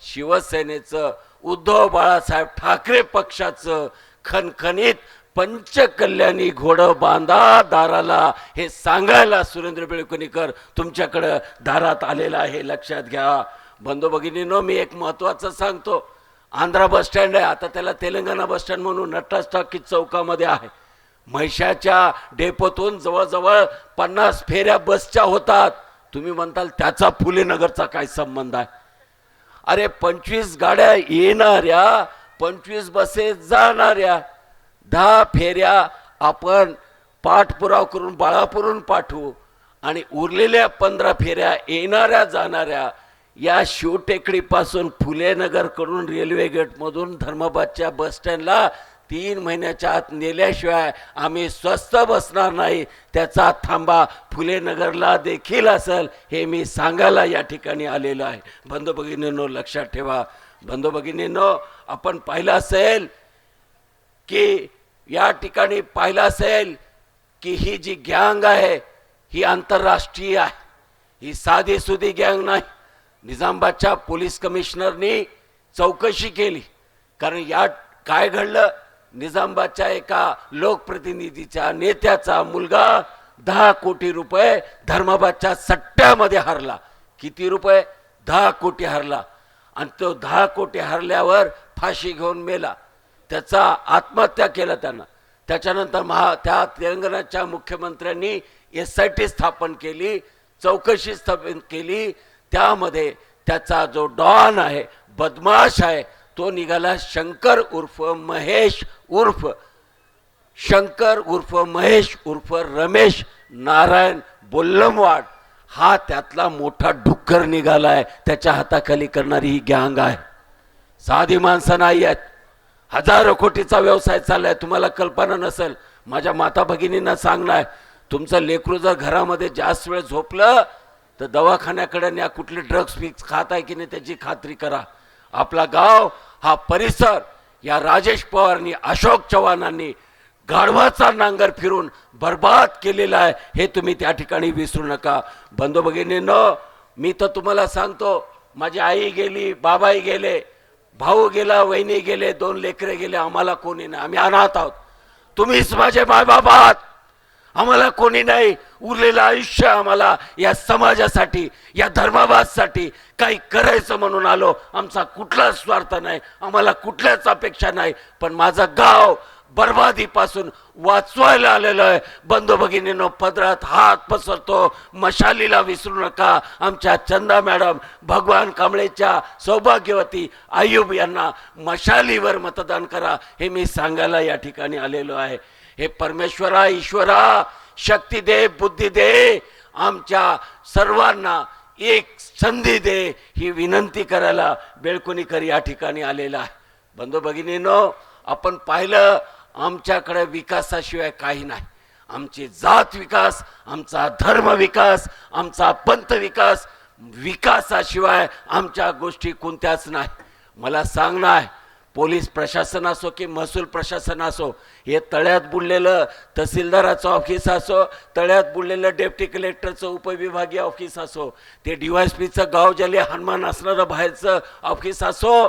Speaker 2: शिवसेनेचं उद्धव बाळासाहेब ठाकरे पक्षाचं खणखणीत पंचकल्याणी घोडं बांधा दाराला, हे सांगायला सुरेंद्र बेळकुणीकर तुमच्याकडं दारात आलेला आहे, लक्षात घ्या. बंधू भगिनींनो, मी एक महत्वाचं सांगतो. आंध्रा बस स्टँड आहे, आता त्याला तेलंगणा बस स्टँड म्हणून नटराज टॉकीज चौकामध्ये आहे. म्हैशाच्या डेपोतून जवळजवळ 50 फेऱ्या बसच्या होतात. तुम्ही म्हणताल त्याचा फुलेनगरचा काय संबंध आहे? अरे 25 गाड्या येणाऱ्या, 25 बसेस जाणाऱ्या, 10 फेऱ्या आपण पाठपुराव करून बाळापूरून पाठवू आणि उरलेल्या 15 फेऱ्या येणाऱ्या जाणाऱ्या या शिवटेकडीपासून फुलेनगर कडून रेल्वे गेटमधून धर्माबादच्या बस स्टँडला 3 महिन्याच्या आत नेल्याशिवाय आम्ही स्वस्त बसणार नाही. त्याचा थांबा फुलेनगरला देखील असेल, हे मी सांगायला या ठिकाणी आलेलो आहे. बंधू भगिनींनो, लक्षात ठेवा. बंधू भगिनींनो, आपण पाहिलं असेल की या ठिकाणी पाहिलं असेल की ही जी गँग आहे ही आंतरराष्ट्रीय आहे, ही साधी सुधी गँग नाही. निजामाबादच्या पोलीस कमिशनरनी चौकशी केली, कारण या काय घडलं, निजामाबादच्या एका लोकप्रतिनिधीच्या नेत्याचा मुलगा 10 कोटी रुपये धर्माबादच्या सट्ट्यामध्ये हरला. किती रुपये? 10 कोटी हरला. आणि तो 10 कोटी हरल्यावर फाशी घेऊन मेला, त्याचा आत्महत्या केला त्यानं. त्याच्यानंतर त्या तेलंगणाच्या मुख्यमंत्र्यांनी SIT स्थापन केली, चौकशी स्थापन केली. त्यामध्ये त्याचा जो डॉन आहे, बदमाश आहे, तो निघाला शंकर उर्फ महेश उर्फ शंकर उर्फ महेश उर्फ रमेश नारायण बोल्लमवाड. हा त्यातला मोठा डुक्कर निघालाय, त्याच्या हाताखाली करणारी ही गँग आहे. साधी माणसं नाही आहेत. हजारो कोटीचा व्यवसाय चाललाय. तुम्हाला कल्पना नसेल. माझ्या माता भगिनींना सांगणार, तुमचं लेकरू जर घरामध्ये जास्त वेळ झोपलं तर दवाखान्याकडे न्या, कुठले ड्रग्स फिक्स खात आहे की नाही त्याची खात्री करा. आपला गाव, हा परिसर या राजेश पवारांनी, अशोक चव्हाणांनी गाढवाचा नांगर फिरून बर्बाद केलेला आहे, हे तुम्ही त्या ठिकाणी विसरू नका. बंधू भगिनींनो, मी तर तुम्हाला सांगतो, माझी आई गेली, बाबाही गेले, भाऊ गेला, वहिनी गेले, 2 लेकरे गेले, आम्हाला कोणी नाही. आम्ही अनाथ आहोत. तुम्हीच माझे मायबाप आहात. आम्हाला कोणी नाही. उरलेलं आयुष्य आम्हाला या समाजासाठी, या धर्माबादसाठी काही करायचं म्हणून आलो. आमचा कुठलाच स्वार्थ नाही, आम्हाला कुठल्याच अपेक्षा नाही. पण माझं गाव, बर्बादीपासून वाचवायला आलेलो आहे. बंधू भगिनींनो, पदरात हात पसरतो, मशालीला विसरू नका. आमच्या चंदा मॅडम, भगवान कांबळेच्या सौभाग्यवती आयुब यांना मशालीवर मतदान करा, हे मी सांगायला या ठिकाणी आलेलो आहे. हे परमेश्वरा, ईश्वरा, शक्ती दे, बुद्धी दे, आमच्या सर्वांना एक संधी दे, ही विनंती करायला बेळकुणीकर या ठिकाणी आलेला आहे. बंधू भगिनींनो, आपण पाहिलं, आमच्याकडे विकासाशिवाय काही नाही. आमची जात विकास, आमचा धर्म विकास, आमचा पंथ विकास, विकासाशिवाय आमच्या गोष्टी कोणत्याच नाही. मला सांगणं आहे, पोलीस प्रशासन असो की महसूल प्रशासन असो, हे तळ्यात बुडलेलं तहसीलदाराचं ऑफिस असो, तळ्यात बुडलेलं डेप्टी कलेक्टरचं उपविभागीय ऑफिस असो, ते DYSPचं गाव जले हनुमान असणारं बाहेरचं ऑफिस असो,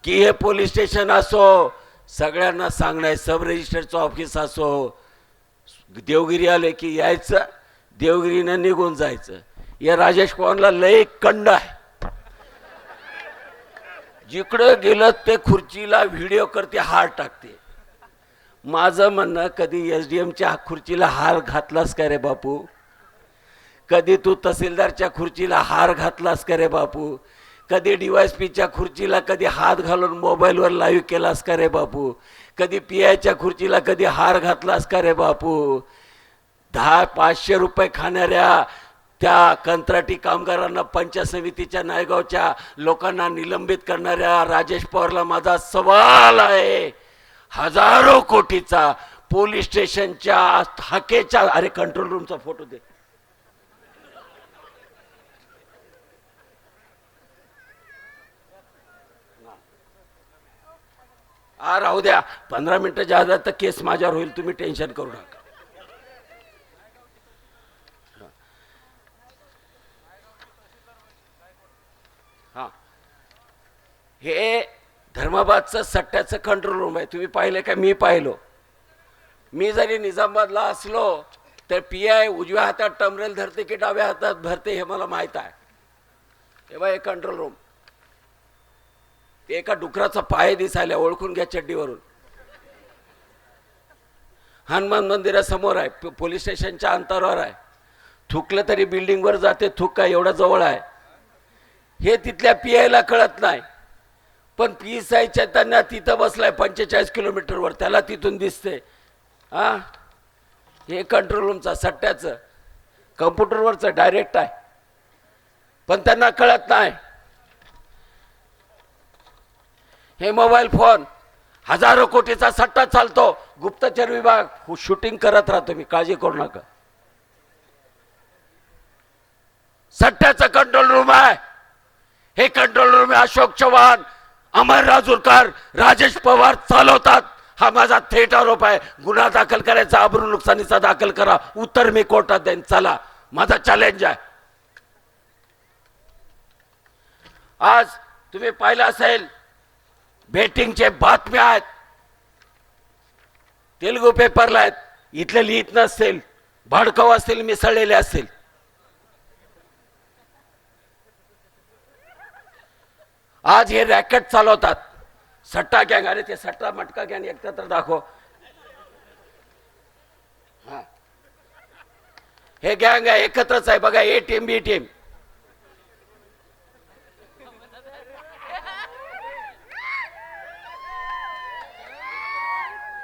Speaker 2: की हे पोलीस स्टेशन असो, सगळ्यांना सांगणं आहे, सब रजिस्टरचं ऑफिस असो, देवगिरी आले की यायचं, देवगिरीनं निघून जायचं. या राजेश पवारला लय कंड आहे. जिकडं गेलं ते खुर्चीला व्हिडिओ करते, हार टाकते. माझं म्हणणं, कधी SDMच्या खुर्चीला हार घातलास का रे बापू? कधी तू तहसीलदारच्या खुर्चीला हार घातलास का रे बापू? कधी DYSPच्या खुर्चीला कधी हात घालून मोबाईलवर लाईव्ह केलास का रे बापू? कधी PIच्या खुर्चीला कधी हार घातलास का रे बापू? 500 रुपये खाणाऱ्या त्या कंत्राटी कामगारांना, पंचायत समितीच्या नायगावच्या लोकांना निलंबित करणाऱ्या राजेश पवारला माझा सवाल आहे. हजारो कोटीचा पोलीस स्टेशनच्या हाकेच्या, अरे कंट्रोल रूमचा फोटो दे. राहू द्या, 15 मिनिटं जादा तर केस माझ्यावर होईल, तुम्ही टेन्शन करू नका. हा, हे धर्माबादचं सट्ट्याचं कंट्रोल रूम आहे. तुम्ही पाहिले का? मी पाहिलो. मी जरी निजामाबादला असलो तर PI उजव्या हातात टमरेल धरते की डाव्या हातात धरते हे मला माहीत आहे. तेव्हा हे कंट्रोल रूम, एका डुकराचा पाय दिसायला, ओळखून घ्या चड्डीवरून. हनुमान मंदिरासमोर आहे, पोलीस स्टेशनच्या अंतरावर आहे. थुकलं तरी बिल्डिंगवर जाते, थुक काय एवढा जवळ आहे. हे तिथल्या PIला कळत नाही, पण PSI चैतन्य तिथं बसलाय 45 किलोमीटरवर, त्याला तिथून दिसते. हा, हे कंट्रोल रूमचा सट्ट्याचं कम्प्युटरवरचं डायरेक्ट आहे, पण त्यांना कळत नाही. हे मोबाईल फोन, हजारो कोटीचा सट्टा चालतो. गुप्तचर विभाग शूटिंग करत राहतो, मी काळजी करू नका. सट्ट्याचं कंट्रोल रूम आहे. हे कंट्रोल रूम अशोक चव्हाण, अमर राजूरकर, राजेश पवार चालवतात. हा माझा थेट आरोप आहे. गुन्हा दाखल करायचा, अब्रू नुकसानीचा दाखल करा, उत्तर मी कोर्टात देईन. चला, माझा चॅलेंज आहे. आज तुम्ही पाहिलं असेल, बेटिंगचे बातम्या आहेत, तेलुगू पेपरला आहेत. इथले लिहित नसतील, भडकाऊ असतील, मिसळलेले असतील. आज हे रॅकेट चालवतात, सट्टा गँग. अरे ते सट्टा मटका गँग एकत्र दाखव. हा, हे गँग आहे, एकत्रच आहे बघा. A team, B team.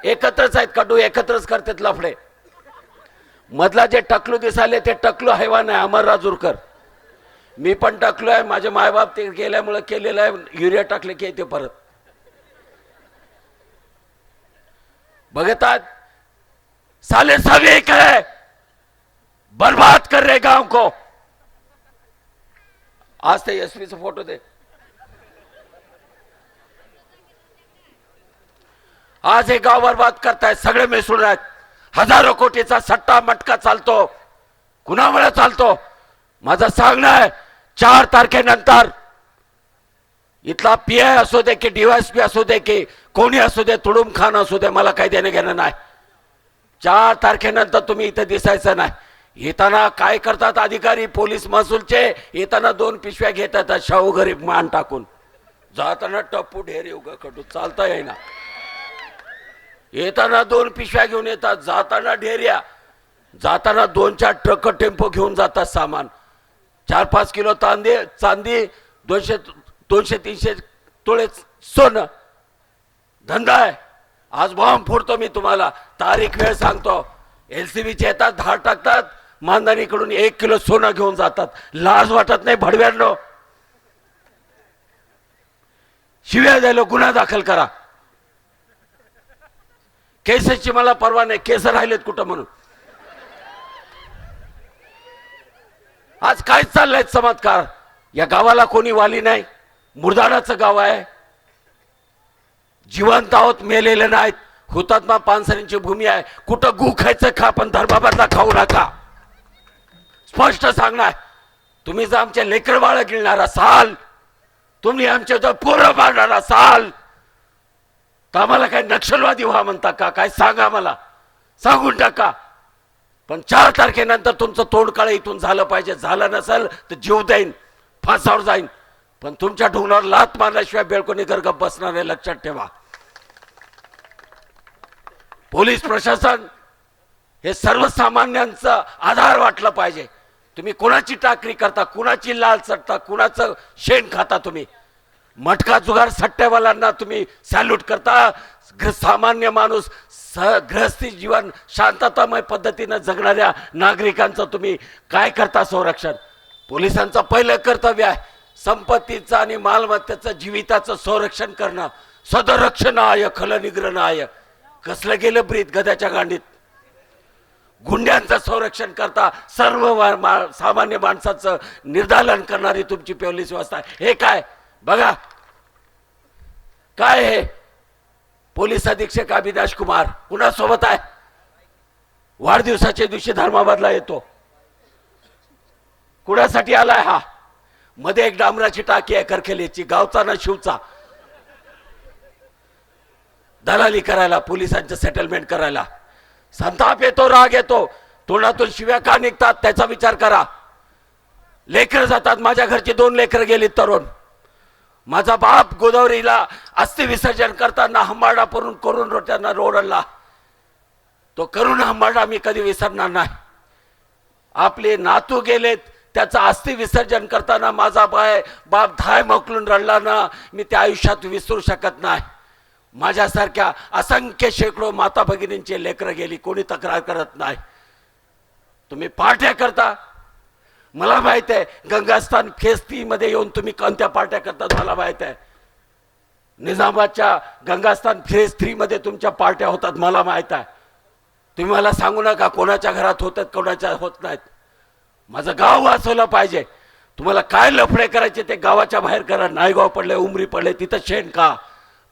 Speaker 2: एकत्रच आहेत, कडू एकत्रच करतात लफडे. मधला जे टकलू दिसाले ते टकलू हैवान आहे, अमर राजूरकर. मी पण टाकलो आहे, माझे मायबाप ते केल्यामुळे केलेलं आहे. युरिया टाकले की येते परत. बघतात, साले सब एक है, बर्बाद कर रहे गांव को. आज ते SP चा फोटो दे. आज हे गाव बर्बाद करतायत, सगळे मिसळून आहेत. हजारो कोटीचा सट्टा मटका चालतो. कुणामुळे चालतो? माझं सांगणं आहे, 4 तारखेनंतर इथला PI असू दे की DYSP असू दे की कोणी असू दे, तुडुम खान असू दे, मला काही देणं घेणं नाही. 4 तारखेनंतर तुम्ही इथे दिसायचं नाही. येताना काय करतात अधिकारी, पोलीस महसूलचे, येताना 2 पिशव्या घेतात शाहू गरीब मान टाकून. जाताना टप्पू ढेर उगा कडू, चालता येईना. येताना 2 पिशव्या घेऊन येतात, जाताना ढेऱ्या, जाताना 2-4 ट्रक टेम्पो घेऊन जातात सामान. 4-5 किलो चांदी 200-300 तोळे सोनं. धंदा आहे. आज बॉम्ब फोडतो मी तुम्हाला, तारीख वेळ सांगतो. LCBचे येतात, धाड टाकतात, मानधनीकडून 1 किलो सोनं घेऊन जातात. लाज वाटत नाही भडव्यांनो? शिव्या द्यायला गुन्हा दाखल करा. केसेसची मला परवा नाही, केस राहिलेत कुठं म्हणून. आज काय चाललंय चमत्कार. या गावाला कोणी वाली नाही, मुरदाडाचं गाव आहे. जिवंत आहोत, मेलेले नाहीत. हुतात्मा पानसरेंची भूमी आहे. कुठं गु खायचं खा, पण धर्माबादला खाऊ नका. स्पष्ट सांगणार. तुम्ही जर आमच्या लेकर बाळ गिळणार असाल, तुम्ही आमच्या जर पोरं मारणार असाल, तर आम्हाला काय नक्षलवादी व्हा म्हणता का? काय सांगा, मला सांगून टाका. पण 4 तारखेनंतर तुमचं तोंड काळं इथून झालं पाहिजे. झालं नसेल तर जीव देईन, फासावर जाईन. पण तुमच्या ढोंगणावर लात मारल्याशिवाय बेळकोणीकर गप्प बसणार आहे, लक्षात ठेवा. पोलीस प्रशासन हे सर्वसामान्यांचा आधार वाटलं पाहिजे. तुम्ही कुणाची टाकरी करता, कुणाची लाल चटता, कुणाचं शेण खाता. तुम्ही मटका जुगार सट्टेवाल्यांना तुम्ही सॅल्यूट करता. सामान्य माणूस गृहस्थी जीवन शांततामय पद्धतीनं जगणाऱ्या नागरिकांचं तुम्ही काय करता संरक्षण? पोलिसांचं पहिलं कर्तव्य आहे संपत्तीचं आणि मालमत्तेचं, जीविताचं संरक्षण करणं. सदरक्षणाय खलनिग्रहणाय. कसलं गेलं ब्रीद गद्याच्या गांडीत. गुंड्यांचं संरक्षण करता. सर्व सामान्य माणसाचं निर्दालन करणारी तुमची पोलीस व्यवस्था. हे काय बघा, काय हे पोलीस अधीक्षक अविनाश कुमार कुणासोबत आहे? वाढदिवसाच्या दिवशी धर्माबादला येतो. कुणासाठी आलाय हा? मध्ये एक डांबराची टाकी आहे करखेलीची, गावचा ना शिवचा. दलाली करायला, पोलिसांचं सेटलमेंट करायला. संताप येतो, राग येतो. तोंडातून शिव्या का निघतात त्याचा विचार करा. लेकर जातात. माझ्या घरची 2 लेकर गेली तरुण. माझा बाप गोदावरीला अस्थि विसर्जन करताना हंबाडा करून रोट्यांना रोडला. तो करून हंबाडा मी कधी विसरणार नाही. आपले नातू गेलेत, त्याचं अस्थि विसर्जन करताना माझा बाप धाय मोकलून रडला ना, मी त्या आयुष्यात विसरू शकत नाही. माझ्यासारख्या असंख्य शेकडो माता भगिनींची लेकरं गेली, कोणी तक्रार करत नाही. तुम्ही पार्ट्या करता. मला माहित आहे गंगास्थान फेज 3 मध्ये येऊन तुम्ही कोणत्या पार्ट्या करतात मला माहित आहे. निजामाबादच्या गंगास्थान फेज 3 मध्ये तुमच्या पार्ट्या होतात मला माहित आहे. तुम्ही मला सांगू नका कोणाच्या घरात होतात कोणाच्या होत नाहीत. माझं गाव वाचवलं पाहिजे. तुम्हाला काय लफडे करायचे ते गावाच्या बाहेर करा. नायगाव पडले, उमरी पडले, तिथं शेण का.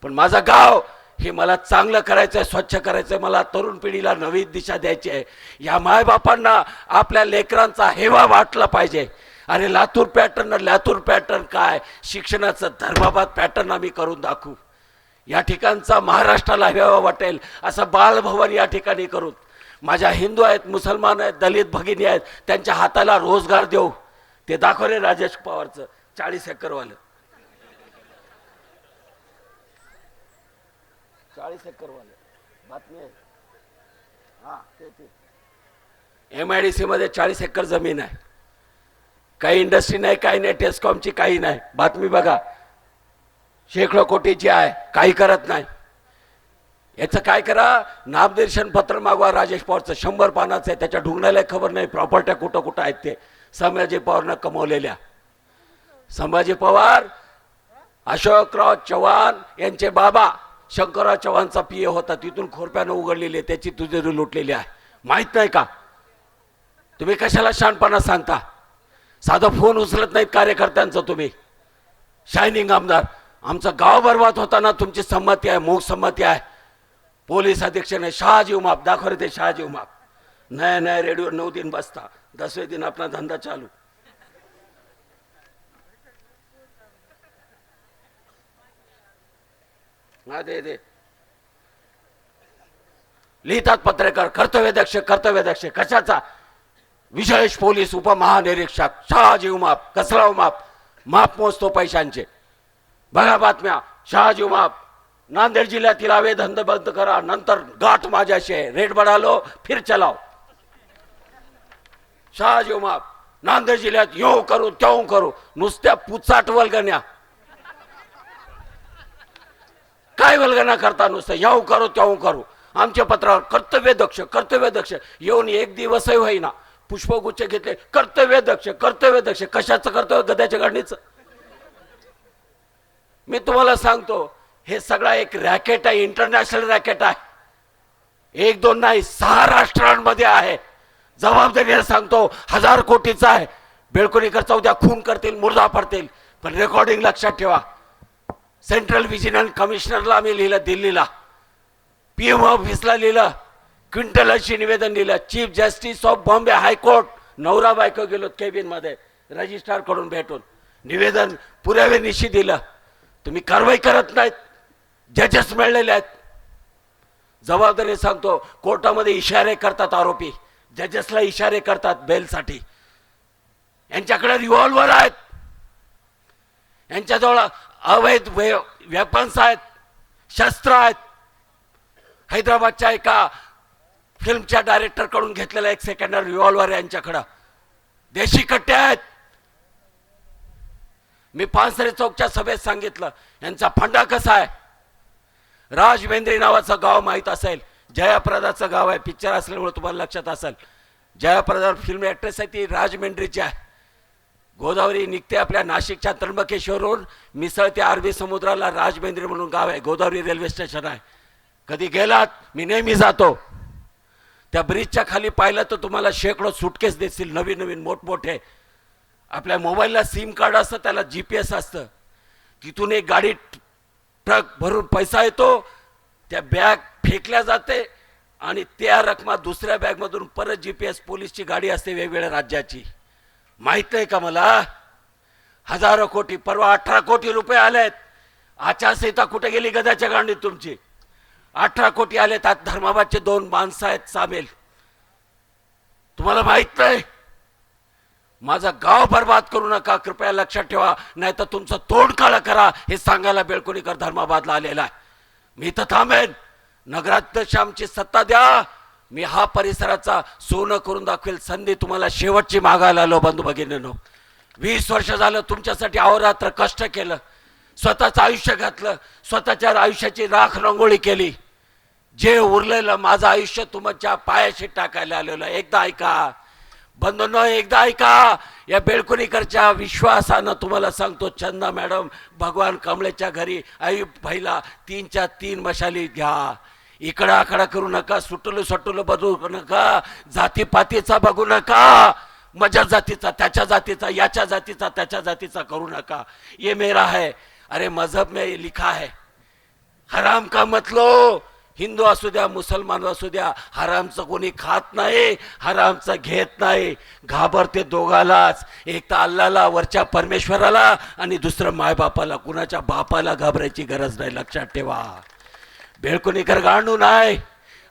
Speaker 2: पण माझं गाव हे मला चांगलं करायचंय, स्वच्छ करायचंय. मला तरुण पिढीला नवी दिशा द्यायची आहे. या मायबापांना आपल्या लेकरांचा हेवा वाटला पाहिजे. अरे लातूर पॅटर्न काय, शिक्षणाचं धर्माबाद पॅटर्न आम्ही करून दाखवू. या ठिकाणचा महाराष्ट्राला हेवा वाटेल असं बालभवन या ठिकाणी करू. माझ्या हिंदू आहेत, मुसलमान आहेत, दलित भगिनी आहेत, त्यांच्या हाताला रोजगार देऊ. ते दाखवले राजेश पवारचं 40 एकरवालं. 40 एकरवाले बातमी आहे. हा ते MIDC मध्ये 40 एकर जमीन आहे. काही इंडस्ट्री नाही, काही नाही, टेस्कॉमची काही नाही. बातमी बघा, शेकडो कोटीची आहे, काही करत नाही. याचं काय करा, नामनिर्देशन पत्र मागवा राजेश पवारचं. 100 पानाचं आहे. त्याच्या ढुंगणाला खबर नाही प्रॉपर्ट्या कुठं कुठं आहेत ते संभाजी पवारनं कमवलेल्या. संभाजी पवार अशोकराव चव्हाण यांचे बाबा शंकरराव चव्हाणचा PA होता. तिथून खोरप्यानं उघडलेली आहे, त्याची तुझेरी लुटलेली आहे. माहित नाही का? तुम्ही कशाला शहाणपणा सांगता? साधं फोन उचलत नाहीत कार्यकर्त्यांचं तुम्ही. शायनिंग आमदार. आमचं गाव बर्बाद होताना तुमची संमती आहे, मूक संमती आहे. पोलीस अधीक्षक शहाजीव माप दाखव रे ते शहाजीव माप. नया नया रेडियो 9 दिन बसता, 10वें दिन अपना धंदा चालू. दे लिहितात पत्रकार कर्तव्यदक्ष कशाचा? विशेष पोलीस उपमहानिरीक्षक शहाजीव माप. कसला माप? माप मोजतो पैशांचे. बघा बातम्या. शहाजीव माप नांदेड जिल्ह्यातील अवैध धंदे बंद करा, नंतर गाठ माझ्याशी आहे, रेट बढ़ा लो फिर चलाओ. शहाजी माप नांदेड जिल्ह्यात यो करू त्यों करू, नुसत्या पुचाट वल्गण्या. काय वल्गना करता, नुसतं यो करू त्यों करू. आमच्या पत्रावर कर्तव्य दक्ष येऊन एक दिवसही होईना पुष्पगुच्छ घेतले. कर्तव्य दक्ष कशाचं कर्तव्य? गद्याच्या गाडीचं. मी तुम्हाला सांगतो, हे सगळा एक रॅकेट आहे, इंटरनॅशनल रॅकेट आहे. एक दोन नाही, 6 राष्ट्रांमध्ये आहे. जबाबदारीने सांगतो, 1000 कोटीचा आहे. बेळकुणीकरचा उद्या खून करतील, मुर्दा पडतील, पण रेकॉर्डिंग लक्षात ठेवा. सेंट्रल व्हिजिलन्स कमिशनरला आम्ही लिहिलं, दिल्लीला PM ऑफिसला लिहिलं, क्विंटलशी निवेदन दिलं. Chief justice of Bombay high court नवरा बायको गेलो केबिन मध्ये, रजिस्ट्रार कडून भेटून निवेदन पुरावे निशी दिलं. तुम्ही कारवाई करत नाहीत. जजेस मिळलेले आहेत. जबाबदारी सांगतो, कोर्टामध्ये इशारे करतात आरोपी, जजेसला इशारे करतात बेलसाठी. यांच्याकडे रिव्हॉल्वर आहेत, यांच्याजवळ अवैध वेपन्स आहेत, शस्त्र आहेत. हैदराबादच्या एका फिल्मच्या डायरेक्टर कडून घेतलेला 1 सेकंडर रिव्हॉल्वर यांच्याकडं. देशी कट्टे आहेत. मी पानसरे चौकच्या सभेत सांगितलं, यांचा फंडा कसा आहे. राजमेंद्री नावाचं गाव माहीत असेल, जयाप्रदाचं गाव आहे. पिक्चर असल्यामुळे तुम्हाला लक्षात असेल. जयाप्रदा फिल्म ॲक्ट्रेस आहे, ती राजमेंद्रीची आहे. गोदावरी निघते आपल्या नाशिकच्या त्र्यंबकेश्वरहून, मिसळते अरबी समुद्राला. राजमेंद्री म्हणून गाव आहे, गोदावरी रेल्वे स्टेशन आहे. कधी गेलात, मी नेहमी जातो. त्या ब्रिजच्या खाली पाहिलं तर तुम्हाला शेकडो सुटकेस दिसतील, नवीन नवीन मोठमोठे. आपल्या मोबाईलला सिम कार्ड असतं, त्याला GPS असतं. तिथून एक गाडी ट्रक भरून पैसा येतो, त्या बॅग फेकल्या जाते आणि त्या रकमा दुसऱ्या बॅगमधून परत GPS पोलीसची गाडी असते वेगवेगळ्या राज्याची. माहित नाही का मला? हजारो कोटी, परवा 18 कोटी रुपये आलेत. आचारसंहिता कुठे गेली गदाच्या गांडीत तुमची? 18 कोटी आले, त्यात धर्माबादचे 2 माणसं आहेत सामील. तुम्हाला माहित नाही? माझा गाव बर्बाद करू नका, कृपया लक्षात ठेवा, नाही तर तुमचं तोंड काळं करा, हे सांगायला बेळकुणीकर धर्माबादला आलेला आहे. मी तर थांबेन. नगराध्यक्ष आमची सत्ता द्या, मी हा परिसराचा सोनं करून दाखवेल. संधी तुम्हाला शेवटची मागायला आलो बंधू भगिनींनो. 20 वर्ष झालं तुमच्यासाठी अहोरात्र कष्ट केलं, स्वतःचं आयुष्य घातलं, स्वतःच्या आयुष्याची राख रंगोळी केली. जे उरलेलं माझं आयुष्य तुमच्या पायाशी टाकायला आलेलं. एकदा ऐका बंधूंनो, एकदा ऐका. या बेळकुणीकरच्या विश्वासानं तुम्हाला सांगतो, चंदा मॅडम भगवान कमळेच्या घरी आयुब भाईला 3च्या 3 मशाली घ्या. इकडं आकडा करू नका, सुटलं बघू नका, जातीपातीचा बघू नका, माझ्या जातीचा त्याच्या जातीचा, याच्या जातीचा त्याच्या जातीचा करू नका. ये मेरा है. अरे मजहब में लिखा है, हराम का मत लो. हिंदू असू द्या, मुसलमान असू द्या, हरामचं कोणी खात नाही, हरामचं घेत नाही. घाबरते दोघालाच, एक तर अल्लाला, वरच्या परमेश्वराला, आणि दुसरं मायबापाला. कुणाच्या बापाला घाबरायची गरज नाही, लक्षात ठेवा. बेळकुणीकर गांडू नाही,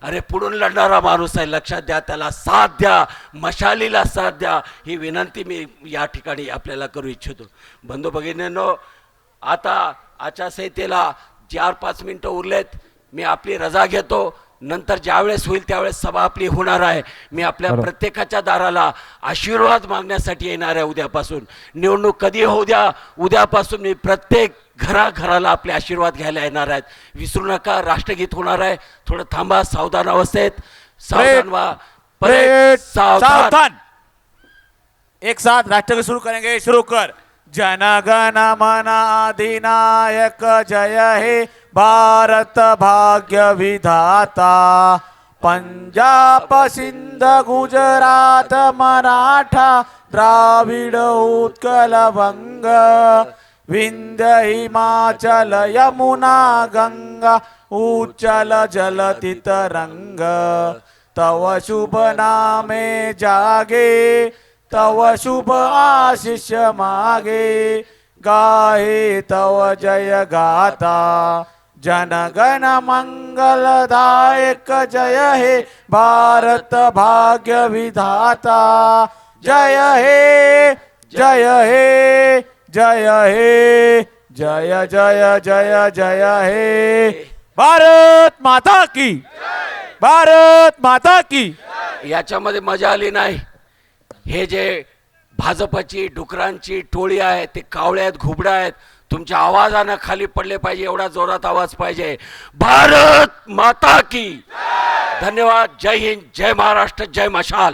Speaker 2: अरे पुढून लढणारा माणूस आहे, लक्षात द्या. त्याला साथ द्या, मशालीला साथ द्या, ही विनंती मी या ठिकाणी आपल्याला करू इच्छितो. बंधू भगिनींनो, आता आचारसंहितेला 4-5 मिनिटं उरलेत. मी आपली रजा घेतो. नंतर ज्यावेळेस होईल त्यावेळेस सभा आपली होणार आहे. मी आपल्या प्रत्येकाच्या दाराला आशीर्वाद मागण्यासाठी येणार आहे. उद्यापासून निवडणूक कधी होऊ द्या, उद्यापासून मी प्रत्येक घराघराला आपले आशीर्वाद घ्यायला येणार आहेत. विसरू नका, राष्ट्रगीत होणार आहे. थोडं थांबा, सावधान अवस्थेत, सावधान व्हा. परेड, सावधान.
Speaker 1: एक साथ राष्ट्रगीत शुरू करेंगे. शुरू कर. जनगण मन अधिनायक जय हे भारत भाग्य विधाता. पंजाब सिंध गुजरात मराठा द्राविड उत्कल वंग. विंध्य हिमाचल यमुना गंगा उच्चल जलति तरंग. तव शुभ नामे जागे, तव शुभ आशीष मागे. गाहे तव जय गाथा, जनगण मंगलदायक जय हे भारत भाग्य विधाता. जय हे जय हे जय हे जय जय जय जय हे.
Speaker 3: भारत माता की, भारत माता की.
Speaker 2: याच्यामध्ये मजा आली नाही. हे जे भाजपची डुकरांची टोळी आहे ते कावळे आहेत, घुबडा आहेत. तुमच्या आवाजानं खाली पडले पाहिजे, एवढा जोरात आवाज पाहिजे. भारत माता की. धन्यवाद. जय हिंद, जय महाराष्ट्र, जय मशाल.